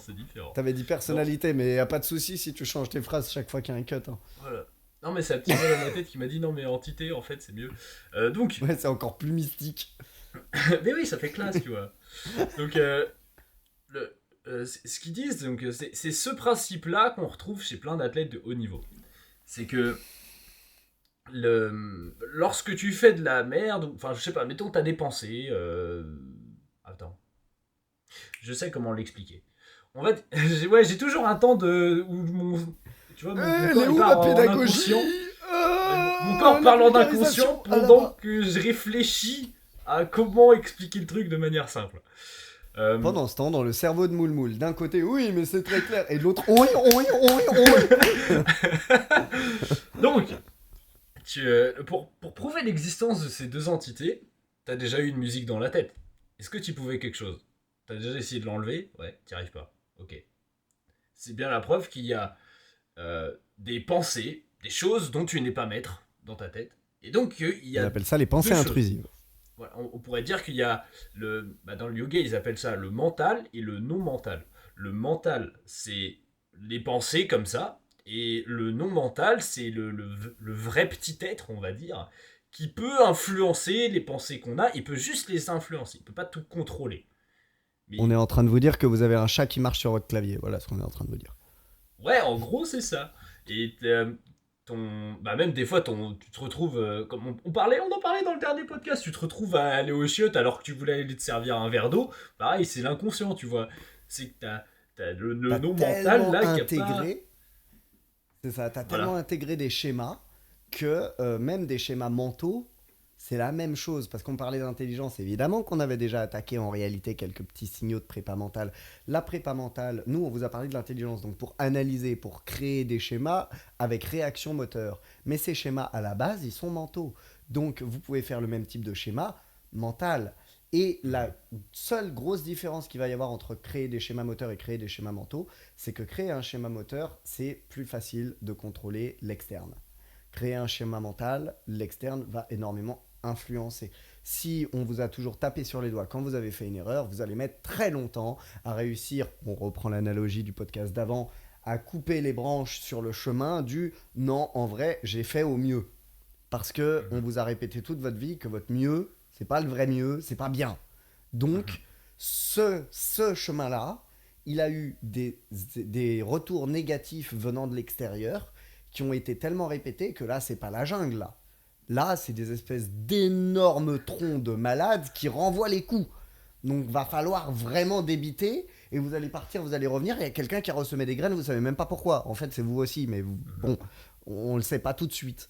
T'avais dit personnalité, mais y a pas de souci si tu changes tes phrases chaque fois qu'il y a un cut. Hein. Voilà. Non, mais c'est la petite voix dans ma tête qui m'a dit non, mais entité, en fait, c'est mieux. Donc, Ouais, c'est encore plus mystique. mais oui, ça fait classe, tu vois. Donc, ce qu'ils disent, donc, c'est ce principe-là qu'on retrouve chez plein d'athlètes de haut niveau. C'est que lorsque tu fais de la merde, enfin je sais pas, mettons t'as des pensées, attends, je sais comment l'expliquer. En fait, j'ai toujours un temps où tu vois, mon Elle corps est il où ma part en pédagogie? inconscient. Mon corps La parle en inconscient vulgarisation à la pendant bas. que je réfléchis à comment expliquer le truc de manière simple. Euh, Pendant ce temps, dans le cerveau de Moulmoul, d'un côté, oui, mais c'est très clair, et de l'autre, oui, oui, oui, oui. Donc, pour prouver l'existence de ces deux entités, t'as déjà eu une musique dans la tête. Est-ce que tu pouvais quelque chose? T'as déjà essayé de l'enlever? Ouais, t'y arrives pas. Ok. C'est bien la preuve qu'il y a des pensées, des choses dont tu n'es pas maître dans ta tête. Et donc, il y On a appelle ça les deux pensées choses. intrusives. Voilà, on pourrait dire qu'il y a dans le yoga, ils appellent ça le mental et le non mental. Le mental, c'est les pensées comme ça, et le non mental, c'est le vrai petit être, on va dire, qui peut influencer les pensées qu'on a. Il peut juste les influencer, il peut pas tout contrôler. On est Mais en train de vous dire que vous avez un chat qui marche sur votre clavier. Voilà ce qu'on est en train de vous dire. ouais, en gros, c'est ça. Et même des fois, tu te retrouves, comme on en parlait dans le dernier podcast, tu te retrouves à aller aux chiottes alors que tu voulais aller te servir un verre d'eau. Pareil, c'est l'inconscient, tu vois. C'est que t'as le T'as non mental tellement là qui a pas. intégré, c'est ça, t'as tellement Voilà. intégré des schémas que même des schémas mentaux, c'est la même chose. Parce qu'on parlait d'intelligence, évidemment qu'on avait déjà attaqué en réalité quelques petits signaux de prépa mentale. La prépa mentale, nous, on vous a parlé de l'intelligence, donc pour analyser, pour créer des schémas avec réaction moteur. Mais ces schémas, à la base, ils sont mentaux. Donc, vous pouvez faire le même type de schéma mental. Et la Mhm. seule grosse différence qu'il va y avoir entre créer des schémas moteurs et créer des schémas mentaux, c'est que créer un schéma moteur, c'est plus facile de contrôler l'externe. Créer un schéma mental, l'externe va énormément influencer. Si on vous a toujours tapé sur les doigts quand vous avez fait une erreur, vous allez mettre très longtemps à réussir, on reprend l'analogie du podcast d'avant, à couper les branches sur le chemin du non, en vrai, j'ai fait au mieux. Parce que on Mhm. vous a répété toute votre vie que votre mieux, c'est pas le vrai mieux, c'est pas bien. Donc, Mhm. ce chemin-là, il a eu des retours négatifs venant de l'extérieur qui ont été tellement répétés que là, c'est pas la jungle, là. Là, c'est des espèces d'énormes troncs de malades qui renvoient les coups. Donc, va falloir vraiment débiter et vous allez partir, vous allez revenir. Il y a quelqu'un qui a ressemé des graines, vous savez même pas pourquoi. En fait, c'est vous aussi, mais Mhm. bon, on le sait pas tout de suite.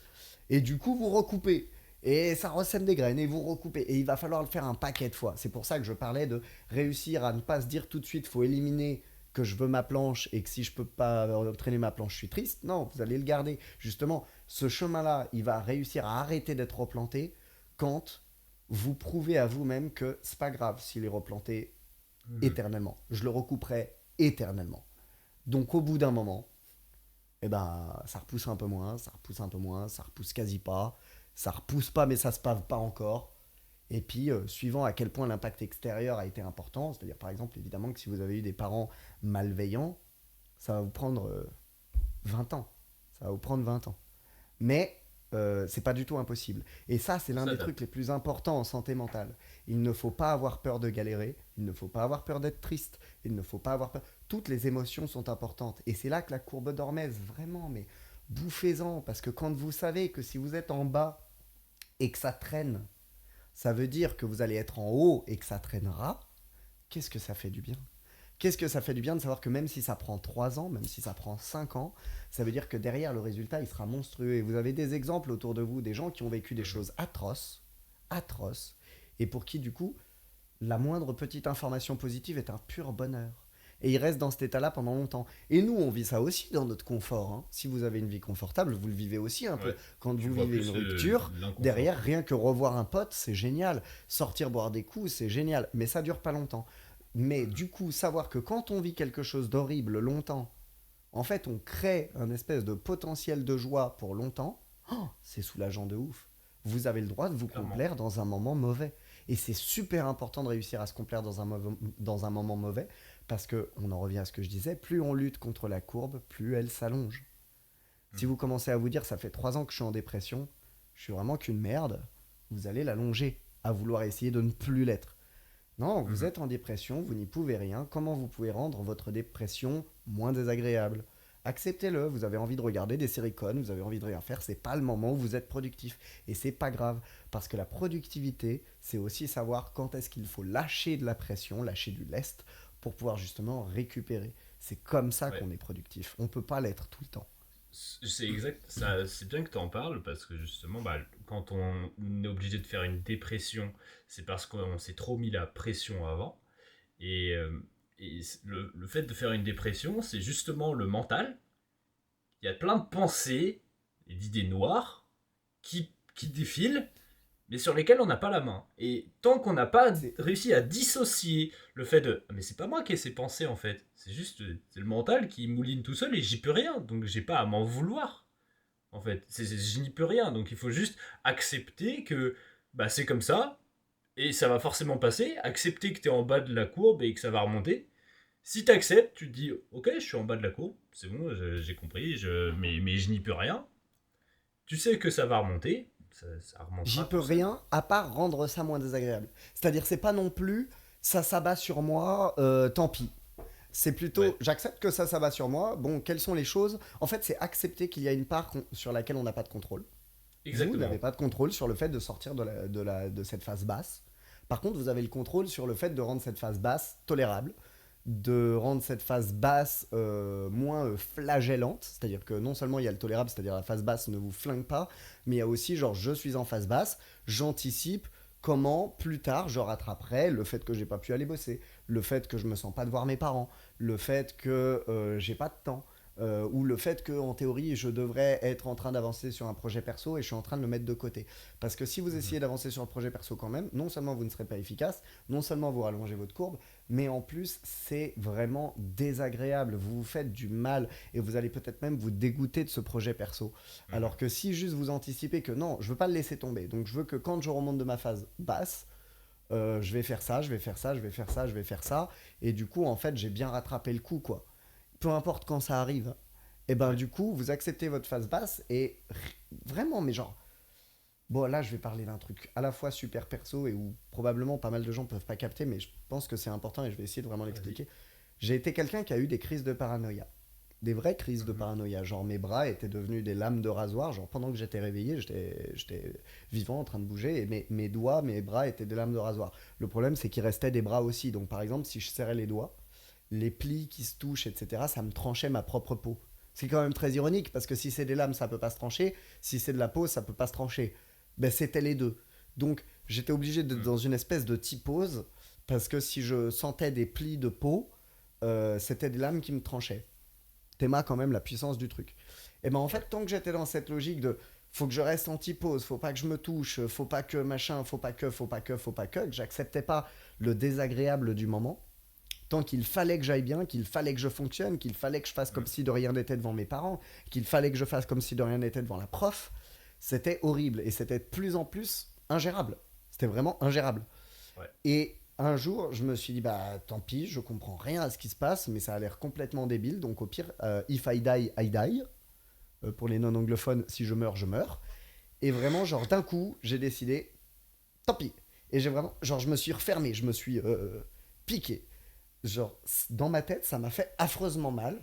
Et du coup, vous recoupez. Et ça ressème des graines et vous recoupez. Et il va falloir le faire un paquet de fois. C'est pour ça que je parlais de réussir à ne pas se dire tout de suite, faut éliminer que je veux ma planche et que si je peux pas entraîner ma planche, je suis triste. Non, vous allez le garder. Justement, ce chemin-là, il va réussir à arrêter d'être replanté quand vous prouvez à vous-même que c'est pas grave s'il est replanté Mhm. éternellement. Je le recouperai éternellement. Donc au bout d'un moment, eh ben, ça repousse un peu moins, ça repousse un peu moins, ça repousse quasi pas, ça repousse pas mais ça se pave pas encore. Et puis, suivant à quel point l'impact extérieur a été important, c'est-à-dire par exemple, évidemment que si vous avez eu des parents malveillants, ça va vous prendre 20 ans. Ça va vous prendre 20 ans. Mais c'est pas du tout impossible. Et ça, c'est On l'un des trucs s'adapte. les plus importants en santé mentale. Il ne faut pas avoir peur de galérer, il ne faut pas avoir peur d'être triste, il ne faut pas avoir peur. Toutes les émotions sont importantes. Et c'est là que la courbe d'Hormèse, vraiment, mais bouffez-en. Parce que quand vous savez que si vous êtes en bas et que ça traîne, ça veut dire que vous allez être en haut et que ça traînera, qu'est-ce que ça fait du bien? Qu'est-ce que ça fait du bien de savoir que même si ça prend 3 ans, même si ça prend 5 ans, ça veut dire que derrière le résultat, il sera monstrueux. Et vous avez des exemples autour de vous, des gens qui ont vécu des Mhm. choses atroces, atroces, et pour qui du coup, la moindre petite information positive est un pur bonheur. Et ils restent dans cet état-là pendant longtemps. Et nous, on vit ça aussi dans notre confort, hein. Si vous avez une vie confortable, vous le vivez aussi un peu. Ouais. Quand Tu vous vois vivez une plus rupture, derrière, l'inconfort. rien que revoir un pote, c'est génial. Sortir boire des coups, c'est génial. Mais ça dure pas longtemps. Mais Mhm. du coup, savoir que quand on vit quelque chose d'horrible longtemps, en fait, on crée un espèce de potentiel de joie pour longtemps, oh, c'est soulageant de ouf. Vous avez le droit de vous Clairement. complaire dans un moment mauvais. Et c'est super important de réussir à se complaire dans un moment mauvais, parce que, on en revient à ce que je disais, plus on lutte contre la courbe, plus elle s'allonge. Si Mhm. vous commencez à vous dire, ça fait 3 ans que je suis en dépression, je suis vraiment qu'une merde, vous allez l'allonger, à vouloir essayer de ne plus l'être. Non, vous Mhm. êtes en dépression, vous n'y pouvez rien. Comment vous pouvez rendre votre dépression moins désagréable? Acceptez-le, vous avez envie de regarder des séries connes, vous avez envie de rien faire, c'est pas le moment où vous êtes productif. Et c'est pas grave, parce que la productivité, c'est aussi savoir quand est-ce qu'il faut lâcher de la pression, lâcher du lest, pour pouvoir justement récupérer. C'est comme ça Ouais. qu'on est productif. On peut pas l'être tout le temps. C'est exact, ça, c'est bien que tu en parles parce que justement, bah, quand on est obligé de faire une dépression, c'est parce qu'on s'est trop mis la pression avant. Et, le fait de faire une dépression, c'est justement le mental. Il y a plein de pensées et d'idées noires qui défilent, mais sur lesquelles on n'a pas la main. Et tant qu'on n'a pas C'est réussi à dissocier le fait de mais c'est pas moi qui ai ces pensées en fait, c'est juste c'est le mental qui mouline tout seul et j'y peux rien, donc j'ai pas à m'en vouloir en fait. Je n'y peux rien, donc il faut juste accepter que bah, c'est comme ça et ça va forcément passer. Accepter que tu es en bas de la courbe et que ça va remonter. Si tu acceptes, tu te dis ok, je suis en bas de la courbe, c'est bon, j'ai compris, mais je n'y peux rien. Tu sais que ça va remonter, ça J'y remontera peux tout seul. rien à part rendre ça moins désagréable. C'est-à-dire, c'est pas non plus ça s'abat sur moi, tant pis. C'est plutôt Ouais, j'accepte que ça s'abat sur moi. Bon, quelles sont les choses? En fait, c'est accepter qu'il y a une part sur laquelle on n'a pas de contrôle. Vous n'avez exactement. pas de contrôle sur le fait de sortir de cette phase basse. Par contre, vous avez le contrôle sur le fait de rendre cette phase basse tolérable, de rendre cette phase basse moins flagellante. C'est-à-dire que non seulement il y a le tolérable, c'est-à-dire la phase basse ne vous flingue pas, mais il y a aussi genre je suis en phase basse, j'anticipe comment plus tard je rattraperai le fait que j'ai pas pu aller bosser, le fait que je me sens pas de voir mes parents, le fait que j'ai pas de temps, ou le fait que en théorie je devrais être en train d'avancer sur un projet perso et je suis en train de le mettre de côté. Parce que si vous Mhm. essayez d'avancer sur le projet perso quand même, non seulement vous ne serez pas efficace, non seulement vous rallongez votre courbe, mais en plus c'est vraiment désagréable. Vous vous faites du mal et vous allez peut-être même vous dégoûter de ce projet perso. Mhm. Alors que si juste vous anticipez que non, je veux pas le laisser tomber, donc je veux que quand je remonte de ma phase basse, je vais faire ça, je vais faire ça, je vais faire ça, je vais faire ça, et du coup en fait j'ai bien rattrapé le coup quoi. Peu importe quand ça arrive, et ben Ouais. du coup vous acceptez votre phase basse et vraiment mais genre bon là je vais parler d'un truc à la fois super perso et où probablement pas mal de gens peuvent pas capter mais je pense que c'est important et je vais essayer de vraiment Vas-y. l'expliquer. J'ai été quelqu'un qui a eu des crises de paranoïa. Des vraies crises de Mhm. paranoïa. Genre mes bras étaient devenus des lames de rasoir. Genre pendant que j'étais réveillé, j'étais vivant en train de bouger et mes doigts, mes bras étaient des lames de rasoir. Le problème c'est qu'il restait des bras aussi. Donc par exemple si je serrais les doigts, les plis qui se touchent, etc., ça me tranchait ma propre peau. C'est quand même très ironique parce que si c'est des lames, ça peut pas se trancher. Si c'est de la peau, ça peut pas se trancher. Ben c'était les deux. Donc j'étais obligé d'être Mhm. dans une espèce de typose parce que si je sentais des plis de peau, c'était des lames qui me tranchaient. Théma quand même la puissance du truc. Et ben en Ouais. fait, tant que j'étais dans cette logique de faut que je reste en typose, faut pas que je me touche, faut pas que machin, faut pas que j'acceptais pas le désagréable du moment, tant qu'il fallait que j'aille bien, qu'il fallait que je fonctionne, qu'il fallait que je fasse comme Mhm. si de rien n'était devant mes parents, qu'il fallait que je fasse comme si de rien n'était devant la prof, c'était horrible et c'était de plus en plus ingérable. C'était vraiment ingérable. Ouais. Et un jour, je me suis dit, bah tant pis, je comprends rien à ce qui se passe, mais ça a l'air complètement débile, donc au pire, if I die, I die. Pour les non-anglophones, si je meurs, je meurs. Et vraiment, genre d'un coup, j'ai décidé, tant pis. Et j'ai vraiment, genre, je me suis refermé, je me suis piqué. Genre, dans ma tête, ça m'a fait affreusement mal.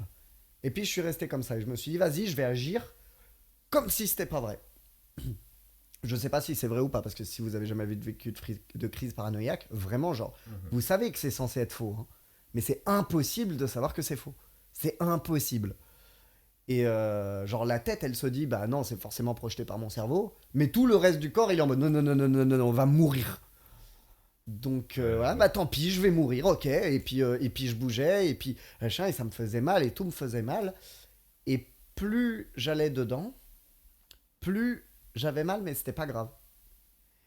Et puis, je suis resté comme ça. Et je me suis dit, vas-y, je vais agir comme si c'était pas vrai. Je sais pas si c'est vrai ou pas, parce que si vous avez jamais vécu de crise paranoïaque, vraiment, genre, Mhm. vous savez que c'est censé être faux. Hein. Mais c'est impossible de savoir que c'est faux. C'est impossible. Et genre, la tête, elle se dit, bah non, c'est forcément projeté par mon cerveau. Mais tout le reste du corps, il est en mode, non, non, non, non, non, non, on va mourir. Donc Je voilà, vois. bah tant pis, je vais mourir, ok. Et puis je bougeais, et puis machin, et ça me faisait mal, et tout me faisait mal. Et plus j'allais dedans, plus j'avais mal, mais c'était pas grave.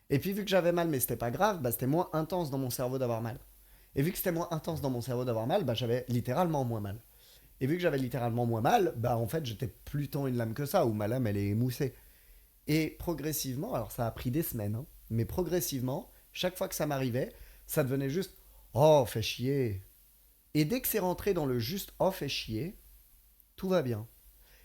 Et puis vu que j'avais mal, mais c'était pas grave, bah c'était moins intense dans mon cerveau d'avoir mal. Et vu que c'était moins intense dans mon cerveau d'avoir mal, bah j'avais littéralement moins mal. Et vu que j'avais littéralement moins mal, bah en fait j'étais plus tant une lame que ça, où ma lame elle est émoussée. Et progressivement, alors ça a pris des semaines, hein, mais progressivement, chaque fois que ça m'arrivait, ça devenait juste oh, fait chier. Et dès que c'est rentré dans le juste oh, fait chier, tout va bien.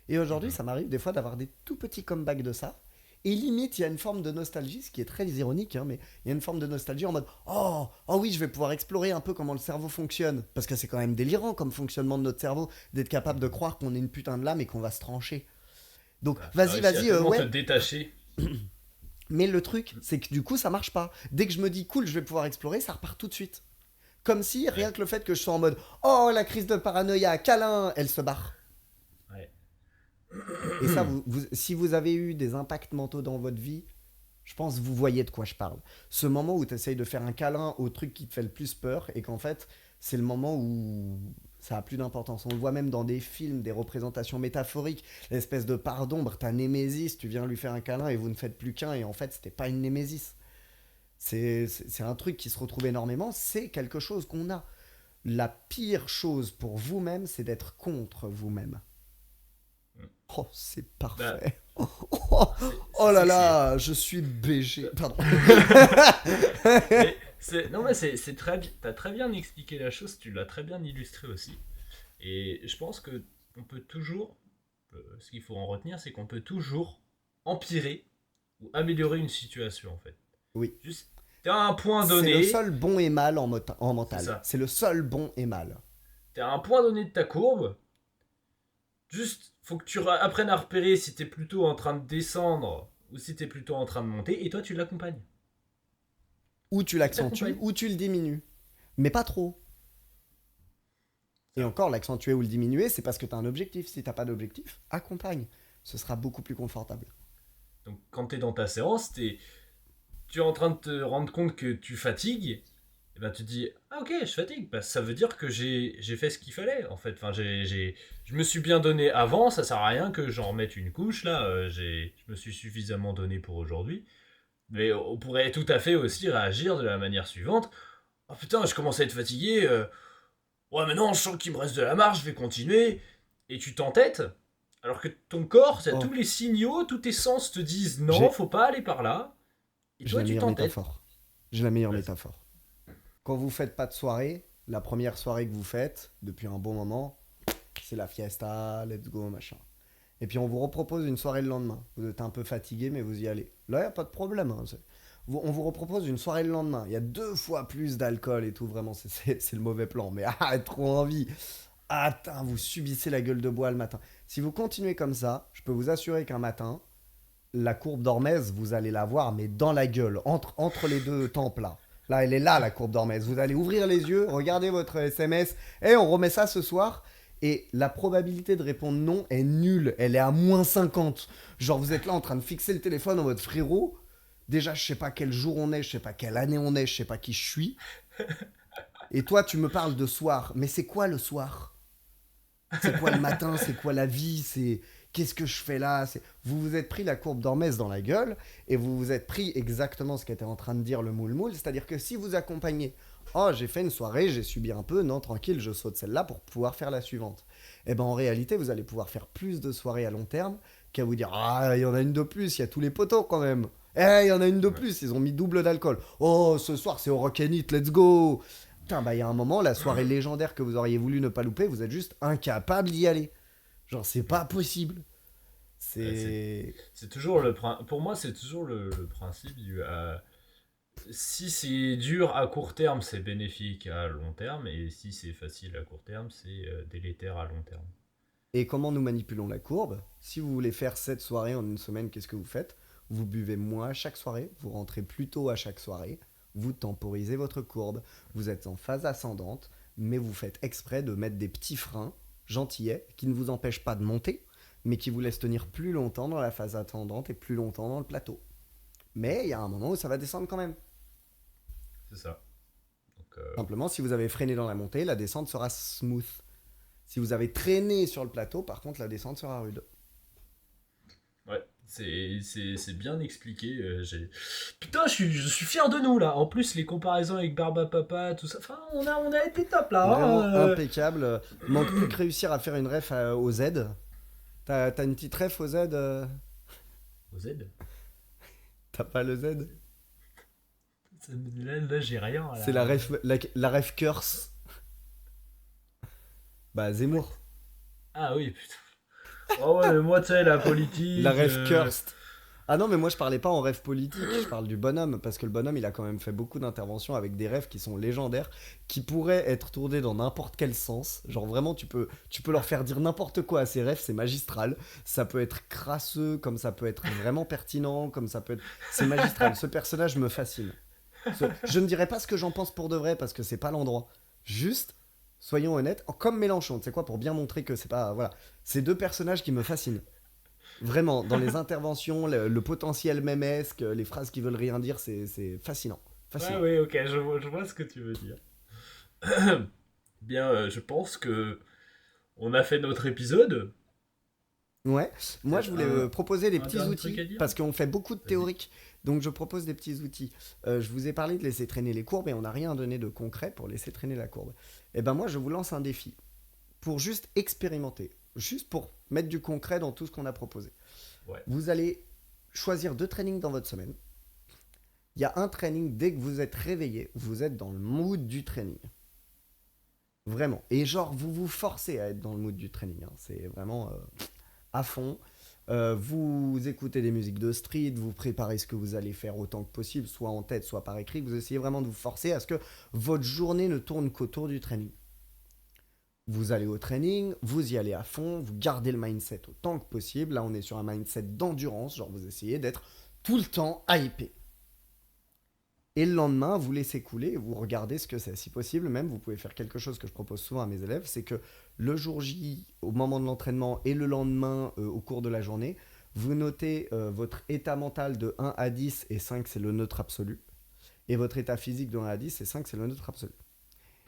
Et aujourd'hui, Mhm. ça m'arrive des fois d'avoir des tout petits comebacks de ça. Et limite, il y a une forme de nostalgie, ce qui est très ironique, hein, mais il y a une forme de nostalgie en mode oh oui, je vais pouvoir explorer un peu comment le cerveau fonctionne. Parce que c'est quand même délirant comme fonctionnement de notre cerveau, d'être capable de croire qu'on est une putain de lame et qu'on va se trancher. Donc, Voilà, t'as vas-y, réussi à vas-y, tellement te ouais. détacher. Mais le truc, c'est que du coup, ça marche pas. Dès que je me dis cool, je vais pouvoir explorer, ça repart tout de suite. Comme si, rien Ouais, que le fait que je sois en mode oh, la crise de paranoïa, câlin, elle se barre. ouais. Et ça, si vous avez eu des impacts mentaux dans votre vie, je pense que vous voyez de quoi je parle. Ce moment où tu essayes de faire un câlin au truc qui te fait le plus peur et qu'en fait, c'est le moment où ça a plus d'importance. On le voit même dans des films, des représentations métaphoriques, l'espèce de part d'ombre, ta némésis, tu viens lui faire un câlin et vous ne faites plus qu'un et en fait, c'était pas une némésis. C'est un truc qui se retrouve énormément, c'est quelque chose qu'on a. La pire chose pour vous-même, c'est d'être contre vous-même. Oh, c'est Bah, parfait. Oh, oh c'est là que c'est. là, je suis BG. Pardon. Mais non, mais c'est très bien. T'as très bien expliqué la chose, tu l'as très bien illustré aussi. Et je pense que on peut toujours. Ce qu'il faut en retenir, c'est qu'on peut toujours empirer ou améliorer une situation en fait. Oui. Juste, t'es à un point C'est le donné, seul bon et mal en c'est mental. ça. C'est le seul bon et mal. T'es à un point donné de ta courbe. Juste, faut que tu apprennes à repérer si t'es plutôt en train de descendre ou si t'es plutôt en train de monter. Et toi, tu l'accompagnes. Ou tu Tu l'accentues, t'accompagnes. ou tu le diminues. Mais pas trop. Et Ça. encore, l'accentuer ou le diminuer, c'est parce que tu as un objectif. Si t'as pas d'objectif, accompagne. Ce sera beaucoup plus confortable. Donc, quand t'es dans ta séance, tu es en train de te rendre compte que tu fatigues. Et ben, tu te dis, ah ok, je fatigue. Bah, ça veut dire que j'ai fait ce qu'il fallait en fait. Enfin, je me suis bien donné avant. Ça sert à rien que j'en remette une couche là. Je me suis suffisamment donné pour aujourd'hui. Mais on pourrait tout à fait aussi réagir de la manière suivante. Oh putain, je commence à être fatigué. Ouais, mais non, je sens qu'il me reste de la marge, je vais continuer. Et tu t'entêtes, alors que ton corps, Oh, tous les signaux, tous tes sens te disent non, j'ai faut pas aller par là. Et j'ai toi, la tu meilleure t'entêtes. métaphore. J'ai la meilleure Vas-y. métaphore. Quand vous faites pas de soirée, la première soirée que vous faites, depuis un bon moment, c'est la fiesta, let's go, machin. Et puis on vous repropose une soirée le lendemain. Vous êtes un peu fatigué, mais vous y allez. Là, il n'y a pas de problème. Hein. On vous repropose une soirée le lendemain. Il y a 2 fois plus d'alcool et tout, vraiment, c'est le mauvais plan. Mais trop envie. Attends, vous subissez la gueule de bois le matin. Si vous continuez comme ça, je peux vous assurer qu'un matin, la courbe d'Hormèse, vous allez la voir, mais dans la gueule, entre les deux tempes là. Là, elle est là, la courbe d'Hormèse. Vous allez ouvrir les yeux, regarder votre SMS, et on remet ça ce soir. Et la probabilité de répondre non est nulle. Elle est à -50. Genre, vous êtes là en train de fixer le téléphone en mode frérot. Déjà, je sais pas quel jour on est, je sais pas quelle année on est, je sais pas qui je suis. Et toi, tu me parles de soir. Mais c'est quoi le soir? C'est quoi le matin? C'est quoi la vie? C'est qu'est-ce que je fais là? Vous vous êtes pris la courbe d'Hormèse dans la gueule et vous vous êtes pris exactement ce qu'était en train de dire le moule, c'est-à-dire que si vous accompagnez, oh j'ai fait une soirée, j'ai subi un peu, non tranquille, je saute celle-là pour pouvoir faire la suivante. Et ben en réalité, vous allez pouvoir faire plus de soirées à long terme qu'à vous dire ah il y en a une de plus, il y a tous les poteaux quand même. Eh, il y en a une de Ouais. plus, ils ont mis double d'alcool. Oh, ce soir, c'est au Rock'n'Eat, let's go. Putain, bah, il y a un moment, la soirée légendaire que vous auriez voulu ne pas louper, vous êtes juste incapable d'y aller. Genre, c'est pas possible. Ouais, C'est. c'est toujours pour moi, c'est toujours le principe du. Si c'est dur à court terme, c'est bénéfique à long terme, et si c'est facile à court terme, c'est délétère à long terme. Et comment nous manipulons la courbe? Si vous voulez faire 7 soirées en une semaine, qu'est-ce que vous faites? Vous buvez moins à chaque soirée, vous rentrez plus tôt à chaque soirée, vous temporisez votre courbe, vous êtes en phase ascendante, mais vous faites exprès de mettre des petits freins gentillets qui ne vous empêchent pas de monter, mais qui vous laissent tenir plus longtemps dans la phase ascendante et plus longtemps dans le plateau. Mais il y a un moment où ça va descendre quand même. C'est ça. Donc, Simplement, si vous avez freiné dans la montée, la descente sera smooth. Si vous avez traîné sur le plateau, par contre, la descente sera rude. ouais, c'est bien expliqué. Putain, je suis fier de nous là. En plus, les comparaisons avec Barba Papa, tout ça. Enfin, on a été top là. Vraiment Hein. impeccable. Manque plus que réussir à faire une ref au Z. T'as une petite ref au Z Au Z. T'as pas le Z? Là, j'ai rien. C'est Là. la ref curse. Bah, Zemmour. Ah oui, putain. Oh ouais, mais moi, tu sais, la politique. La ref cursed. Ah non, mais moi je parlais pas en rêve politique, je parle du bonhomme, parce que le bonhomme il a quand même fait beaucoup d'interventions avec des rêves qui sont légendaires, qui pourraient être tournés dans n'importe quel sens. Genre vraiment, tu peux leur faire dire n'importe quoi à ces rêves, c'est magistral. Ça peut être crasseux, comme ça peut être vraiment pertinent, comme ça peut être. C'est magistral. Ce personnage me fascine. Je ne dirais pas ce que j'en pense pour de vrai, parce que c'est pas l'endroit. Juste, soyons honnêtes, comme Mélenchon, tu sais quoi, pour bien montrer que c'est pas. Voilà. Ces deux personnages qui me fascinent. Vraiment, dans les interventions, le potentiel mémesque, les phrases qui veulent rien dire, c'est fascinant. Ouais, Fascinant. oui, ok, je vois ce que tu veux dire. Bien, je pense que on a fait notre épisode. Ouais, moi je Peut-être voulais proposer des un petits dernier truc outils, à dire. parce qu'on fait beaucoup de Vas-y. théoriques, donc je propose des petits outils. Je vous ai parlé de laisser traîner les courbes, et on n'a rien donné de concret pour laisser traîner la courbe. Et ben moi je vous lance un défi, pour juste expérimenter, juste pour mettre du concret dans tout ce qu'on a proposé. Ouais. Vous allez choisir 2 trainings dans votre semaine. Il y a un training, dès que vous êtes réveillé, vous êtes dans le mood du training. Vraiment. Et genre, vous vous forcez à être dans le mood du training, hein. C'est vraiment à fond. Vous écoutez des musiques de street, vous préparez ce que vous allez faire autant que possible, soit en tête, soit par écrit. Vous essayez vraiment de vous forcer à ce que votre journée ne tourne qu'autour du training. Vous allez au training, vous y allez à fond, vous gardez le mindset autant que possible. Là, on est sur un mindset d'endurance, genre vous essayez d'être tout le temps hypé. Et le lendemain, vous laissez couler et vous regardez ce que c'est. Si possible, même, vous pouvez faire quelque chose que je propose souvent à mes élèves, c'est que le jour J, au moment de l'entraînement, et le lendemain, au cours de la journée, vous notez votre état mental de 1 à 10, et 5, c'est le neutre absolu. Et votre état physique de 1 à 10, et 5, c'est le neutre absolu.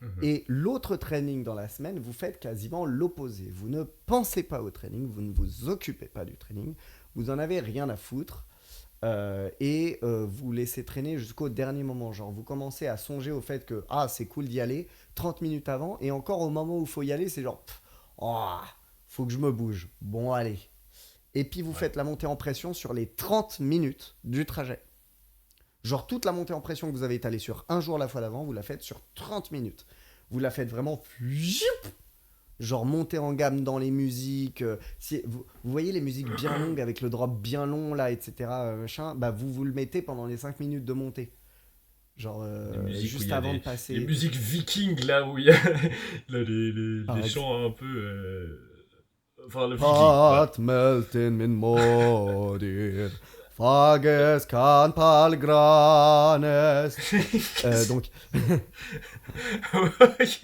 Mhm. Et l'autre training dans la semaine, vous faites quasiment l'opposé. Vous ne pensez pas au training, vous ne vous occupez pas du training, vous en avez rien à foutre. Vous laissez traîner jusqu'au dernier moment. Genre, vous commencez à songer au fait que c'est cool d'y aller 30 minutes avant, et encore au moment où il faut y aller, c'est genre, oh, faut que je me bouge. Bon, allez. Et puis, vous Ouais. faites la montée en pression sur les 30 minutes du trajet. Genre, toute la montée en pression que vous avez étalée sur un jour la fois d'avant, vous la faites sur 30 minutes. Vous la faites vraiment genre monter en gamme dans les musiques. Vous voyez les musiques bien longues avec le drop bien long là, etc. Machin, bah vous le mettez pendant les 5 minutes de montée. Genre Les musiques où il juste y a avant de les passer. musiques vikings là où il y a là, les Par exemple. chants un peu enfin le viking, voilà. Hat melten min modir. Fages kan palgranes. Donc, Ok.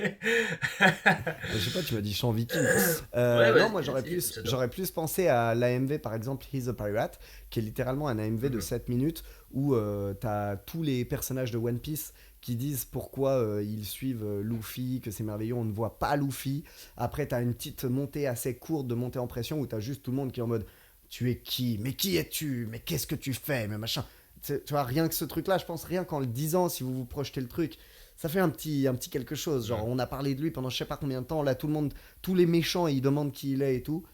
je sais pas, tu m'as dit chant viking. Ouais, Non, vas-y, moi vas-y, j'adore. j'aurais plus pensé à l'AMV par exemple, He's a Pirate, qui est littéralement un AMV de Mhm. 7 minutes où t'as tous les personnages de One Piece qui disent pourquoi ils suivent Luffy, que c'est merveilleux, on ne voit pas Luffy. Après, t'as une petite montée assez courte de montée en pression où t'as juste tout le monde qui est en mode tu es qui? Mais qui es-tu? Mais qu'est-ce que tu fais? Mais machin. Tu vois, rien que ce truc-là, je pense, rien qu'en le disant, si vous vous projetez le truc, ça fait un petit quelque chose. Genre, Mhm. on a parlé de lui pendant je sais pas combien de temps. Là, tout le monde, tous les méchants, ils demandent qui il est et tout.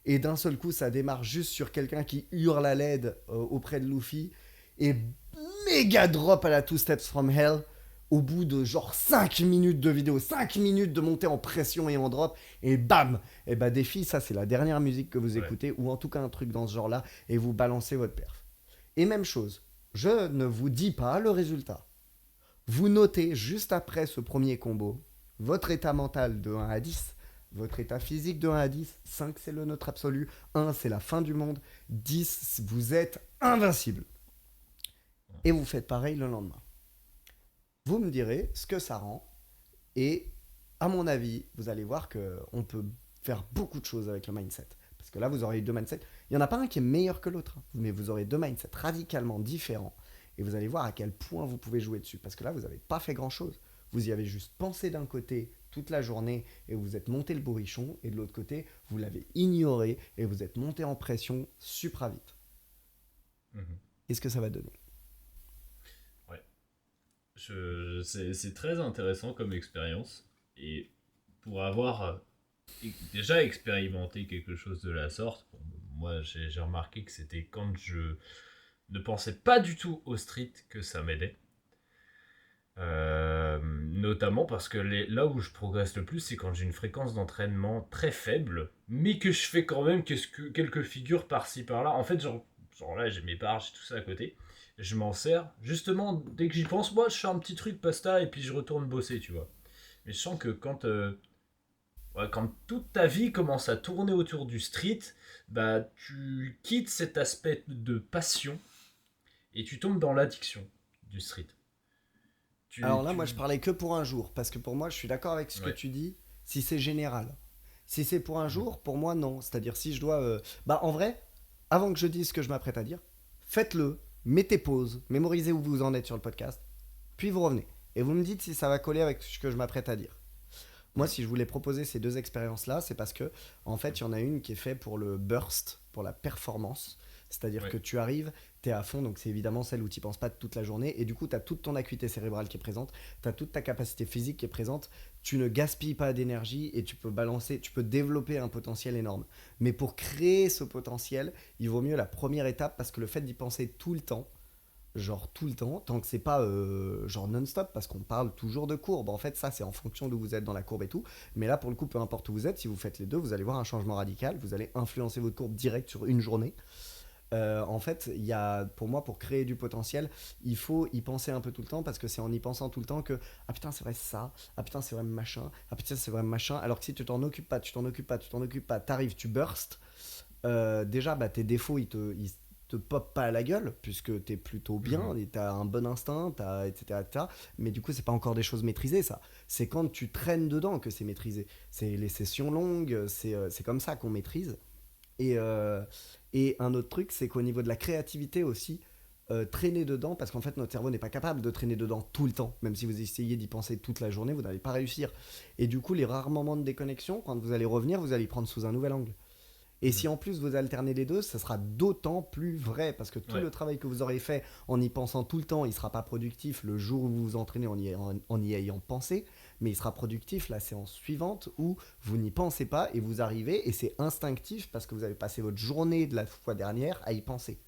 Et d'un seul coup, ça démarre juste sur quelqu'un qui hurle à l'aide auprès de Luffy. Et méga drop à la Two Steps from Hell. Au bout de genre 5 minutes de vidéo, 5 minutes de montée en pression et en drop, et bam. Et bah défi, ça c'est la dernière musique que vous Ouais. écoutez, ou en tout cas un truc dans ce genre-là, et vous balancez votre perf. Et même chose, je ne vous dis pas le résultat. Vous notez juste après ce premier combo votre état mental de 1 à 10, votre état physique de 1 à 10, 5 c'est le neutre absolu, 1 c'est la fin du monde, 10 vous êtes invincible. Et vous faites pareil le lendemain. Vous me direz ce que ça rend, et à mon avis, vous allez voir qu'on peut faire beaucoup de choses avec le mindset. Parce que là, vous aurez deux mindsets. Il n'y en a pas un qui est meilleur que l'autre, mais vous aurez deux mindsets radicalement différents. Et vous allez voir à quel point vous pouvez jouer dessus. Parce que là, vous n'avez pas fait grand-chose. Vous y avez juste pensé d'un côté toute la journée et vous êtes monté le bourrichon. Et de l'autre côté, vous l'avez ignoré et vous êtes monté en pression supra vite. Mhm. Qu'est-ce que ça va donner? Ouais. C'est très intéressant comme expérience. Et pour avoir déjà expérimenté quelque chose de la sorte, bon, moi j'ai remarqué que c'était quand je ne pensais pas du tout au street que ça m'aidait. Notamment parce que là où je progresse le plus, c'est quand j'ai une fréquence d'entraînement très faible, mais que je fais quand même quelques figures par-ci par-là. En fait, genre, genre là j'ai mes barres, j'ai tout ça à côté. Je m'en sers. Justement, dès que j'y pense, moi je fais un petit truc pasta et puis je retourne bosser, tu vois. Mais je sens que quand toute ta vie commence à tourner autour du street, bah tu quittes cet aspect de passion et tu tombes dans l'addiction du street. Alors là, moi, je Tu... parlais que pour un jour, parce que pour moi, je suis d'accord avec ce que Ouais. tu dis, si c'est général. Si c'est pour un jour, pour moi, non. C'est-à-dire, si je dois... Bah, en vrai, avant que je dise ce que je m'apprête à dire, faites-le, mettez pause, mémorisez où vous en êtes sur le podcast, puis vous revenez. Et vous me dites si ça va coller avec ce que je m'apprête à dire. Moi, Ouais. si je voulais proposer ces deux expériences-là, c'est parce que, en fait, il y en a une qui est faite pour le burst, pour la performance. C'est-à-dire que Ouais. tu arrives, tu es à fond, donc c'est évidemment celle où tu penses pas toute la journée, et du coup, tu as toute ton acuité cérébrale qui est présente, tu as toute ta capacité physique qui est présente, tu ne gaspilles pas d'énergie et tu peux balancer, tu peux développer un potentiel énorme. Mais pour créer ce potentiel, il vaut mieux la première étape parce que le fait d'y penser tout le temps, genre tout le temps, tant que c'est pas genre non-stop, parce qu'on parle toujours de courbe. En fait, ça, c'est en fonction d'où vous êtes dans la courbe et tout. Mais là, pour le coup, peu importe où vous êtes, si vous faites les deux, vous allez voir un changement radical. Vous allez influencer votre courbe direct sur une journée. En fait, il y a, pour moi, pour créer du potentiel, il faut y penser un peu tout le temps parce que c'est en y pensant tout le temps que ah putain, c'est vrai ça, ah putain, c'est vrai machin, ah putain, c'est vrai machin. Alors que si tu t'en occupes pas, tu t'en occupes pas, tu t'en occupes pas, t'arrives, tu burst, déjà, bah, tes défauts, ils te popent pas à la gueule, puisque t'es plutôt bien, Mhm. et t'as un bon instinct, etc., etc. Mais du coup, c'est pas encore des choses maîtrisées, ça. C'est quand tu traînes dedans que c'est maîtrisé. C'est les sessions longues, c'est comme ça qu'on maîtrise. Et, euh, et un autre truc, c'est qu'au niveau de la créativité aussi, traîner dedans, parce qu'en fait, notre cerveau n'est pas capable de traîner dedans tout le temps. Même si vous essayez d'y penser toute la journée, vous n'allez pas réussir. Et du coup, les rares moments de déconnexion, quand vous allez revenir, vous allez y prendre sous un nouvel angle. Et si Mhm. en plus vous alternez les deux, ça sera d'autant plus vrai parce que tout Ouais. le travail que vous aurez fait en y pensant tout le temps, il ne sera pas productif le jour où vous vous entraînez en y ayant pensé, mais il sera productif la séance suivante où vous n'y pensez pas et vous arrivez et c'est instinctif parce que vous avez passé votre journée de la fois dernière à y penser.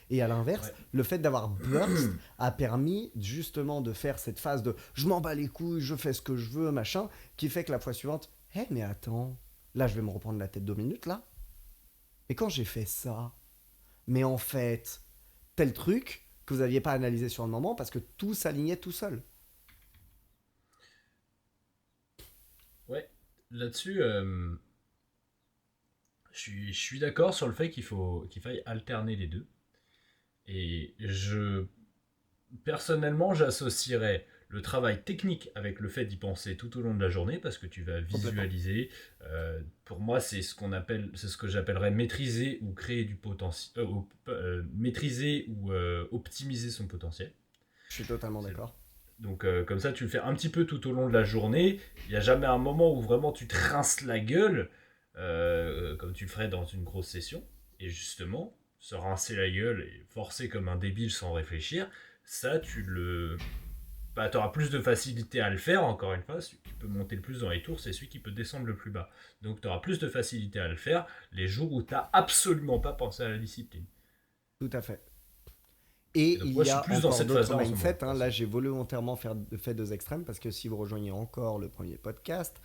Et à l'inverse, Ouais. le fait d'avoir burst a permis justement de faire cette phase de je m'en bats les couilles, je fais ce que je veux, machin, qui fait que la fois suivante, hé hey, mais attends, là je vais me reprendre la tête 2 minutes là. Et quand j'ai fait ça, mais en fait, tel truc que vous n'aviez pas analysé sur le moment parce que tout s'alignait tout seul. Ouais. Là-dessus, je suis d'accord sur le fait qu'il faille alterner les deux. Et personnellement, j'associerais le travail technique avec le fait d'y penser tout au long de la journée parce que tu vas Complètement. visualiser. Pour moi, c'est ce que j'appellerais maîtriser ou créer du potentiel, maîtriser ou optimiser son potentiel. Je suis totalement C'est- d'accord. Donc comme ça, tu le fais un petit peu tout au long de la journée. Il n'y a jamais un moment où vraiment tu te rinces la gueule, comme tu le ferais dans une grosse session. Et justement, se rincer la gueule et forcer comme un débile sans réfléchir, ça, tu auras plus de facilité à le faire, encore une fois. Celui qui peut monter le plus dans les tours, c'est celui qui peut descendre le plus bas. Donc tu auras plus de facilité à le faire les jours où tu n'as absolument pas pensé à la discipline. Tout à fait. Et Et donc il moi, y je suis a plus dans encore cette d'autres phase-là en ce moment, mindsets, hein. Là, perso. j'ai volontairement fait deux extrêmes parce que si vous rejoignez encore le premier podcast,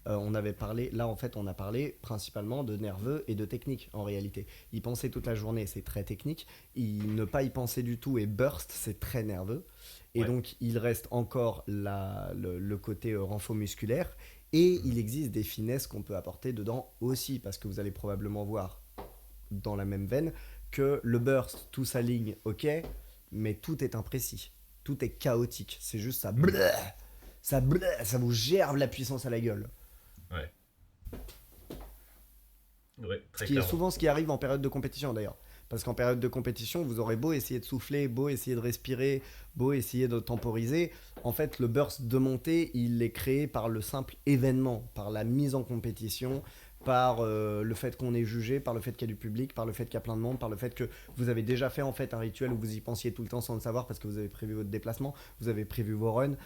on avait parlé, là en fait, on a parlé principalement de nerveux et de technique en réalité. Y penser toute la journée, c'est très technique. Ne pas y penser du tout et burst, c'est très nerveux. Et Ouais. donc, il reste encore le côté renfort musculaire. Et il Mhm. existe des finesses qu'on peut apporter dedans aussi parce que vous allez probablement voir dans la même veine que le burst, tout s'aligne, ok, mais tout est imprécis. Tout est chaotique. C'est juste ça. Mhm. Ça vous gerbe la puissance à la gueule. Ouais. Ouais, Ce très qui est clairement. souvent ce qui arrive en période de compétition d'ailleurs. Parce qu'en période de compétition, vous aurez beau essayer de souffler, beau essayer de respirer, beau essayer de temporiser. En fait, le burst de montée, il est créé par le simple événement, par la mise en compétition, par le fait qu'on est jugé, par le fait qu'il y a du public, par le fait qu'il y a plein de monde, par le fait que vous avez déjà fait en fait un rituel où vous y pensiez tout le temps sans le savoir parce que vous avez prévu votre déplacement, vous avez prévu vos runs,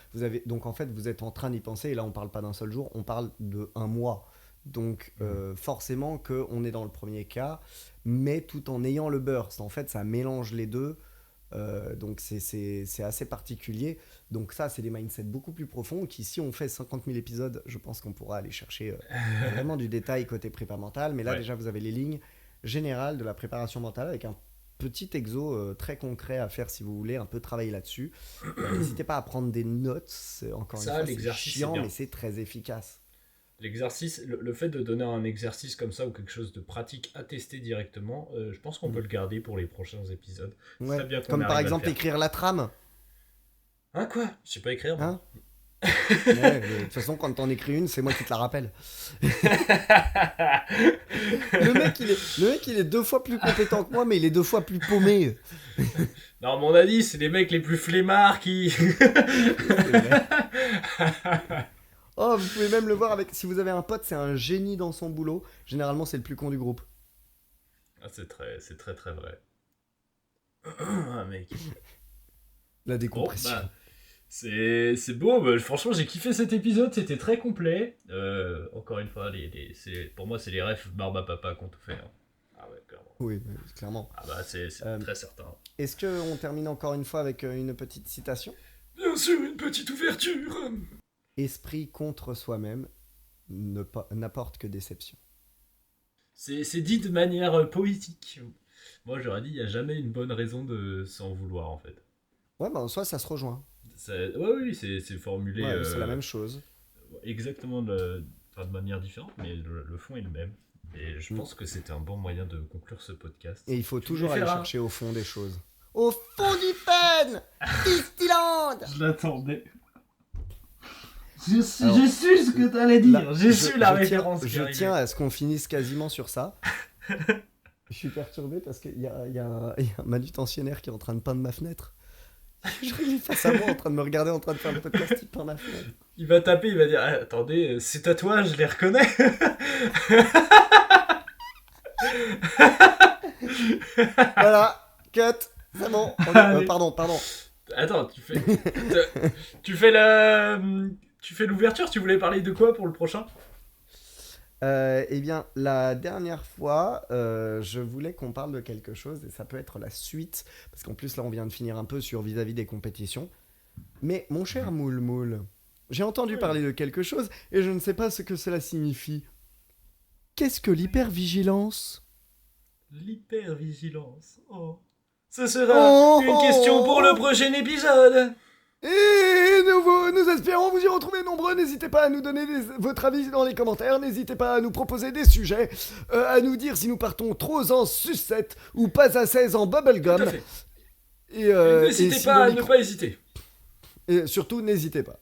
donc en fait vous êtes en train d'y penser et là on parle pas d'un seul jour, on parle de un mois. Donc Mhm. forcément qu'on est dans le premier cas, mais tout en ayant le burst. En fait, ça mélange les deux. Donc c'est assez particulier. Donc ça, c'est des mindsets beaucoup plus profonds qui, si on fait 50 000 épisodes, je pense qu'on pourra aller chercher vraiment du détail côté prépa mentale. Mais là, Ouais. déjà, vous avez les lignes générales de la préparation mentale avec un petit exo très concret à faire si vous voulez un peu travailler là-dessus. N'hésitez pas à prendre des notes. Encore une Ça, fois, c'est l'exercice, c'est chiant, bien. mais c'est très efficace. L'exercice, le fait de donner un exercice comme ça ou quelque chose de pratique à tester directement, je pense qu'on peut le garder pour les prochains épisodes. Ce Ouais. serait bien qu'on Comme par arrive à le exemple faire. écrire la trame. Hein, quoi? Je sais pas écrire. moi. Hein Ouais, de toute façon, quand t'en écris une, c'est moi qui te la rappelle. Le mec, il est 2 fois plus compétent que moi, mais il est 2 fois plus paumé. Non, mais on a dit, c'est les mecs les plus flemmards qui. C'est vrai. Oh, vous pouvez même le voir avec. Si vous avez un pote, c'est un génie dans son boulot. Généralement, c'est le plus con du groupe. Ah, c'est très très vrai. Ah, mec. La Bon, décompression. bah, c'est beau. Bah, franchement, j'ai kiffé cet épisode. C'était très complet. Encore une fois, pour moi, c'est les refs barbe à papa qu'on tout fait. Hein. Ah ouais, clairement. Oui, clairement. Ah bah, c'est Euh, très certain. Est-ce qu'on termine encore une fois avec une petite citation? Bien sûr, une petite ouverture. Esprit contre soi-même n'apporte que déception. C'est dit de manière poétique. Moi, j'aurais dit, il n'y a jamais une bonne raison de s'en vouloir, en fait. Ouais, bah en soi, ça se rejoint. Ouais, oui, c'est formulé Ouais, c'est la même chose. exactement enfin, de manière différente, mais le fond est le même. Et je pense que c'était un bon moyen de conclure ce podcast. Et il faut Tu toujours voulais aller faire chercher au fond des choses. Au fond du pen Disneyland. Je l'attendais. Alors, J'ai su ce que t'allais dire. Là, J'ai je- su la je référence. tiens, qui je arrivait. tiens à ce qu'on finisse quasiment sur ça. Je suis perturbé parce qu'il y a un manutentionnaire qui est en train de peindre ma fenêtre. Il est face à moi en train de me regarder en train de faire le podcast, il peint ma fenêtre. Il va taper, il va dire ah, attendez, ces tatouages, je les reconnais. Voilà, cut, c'est bon. Allez. Pardon. Attends, tu fais la. Tu fais l'ouverture, tu voulais parler de quoi pour le prochain? Eh bien, la dernière fois, je voulais qu'on parle de quelque chose, et ça peut être la suite, parce qu'en plus, là, on vient de finir un peu sur vis-à-vis des compétitions. Mais, mon cher Moule Moule, j'ai entendu Oui. parler de quelque chose, et je ne sais pas ce que cela signifie. Qu'est-ce que l'hypervigilance? L'hypervigilance. Oh. Ce sera une question pour le prochain épisode. Et nous espérons vous y retrouver nombreux. N'hésitez pas à nous donner votre avis dans les commentaires. N'hésitez pas à nous proposer des sujets. À nous dire si nous partons trop en sucette ou pas assez en Tout bubblegum. à fait. Et N'hésitez si pas le à ne micro- pas hésiter. Et surtout, n'hésitez pas.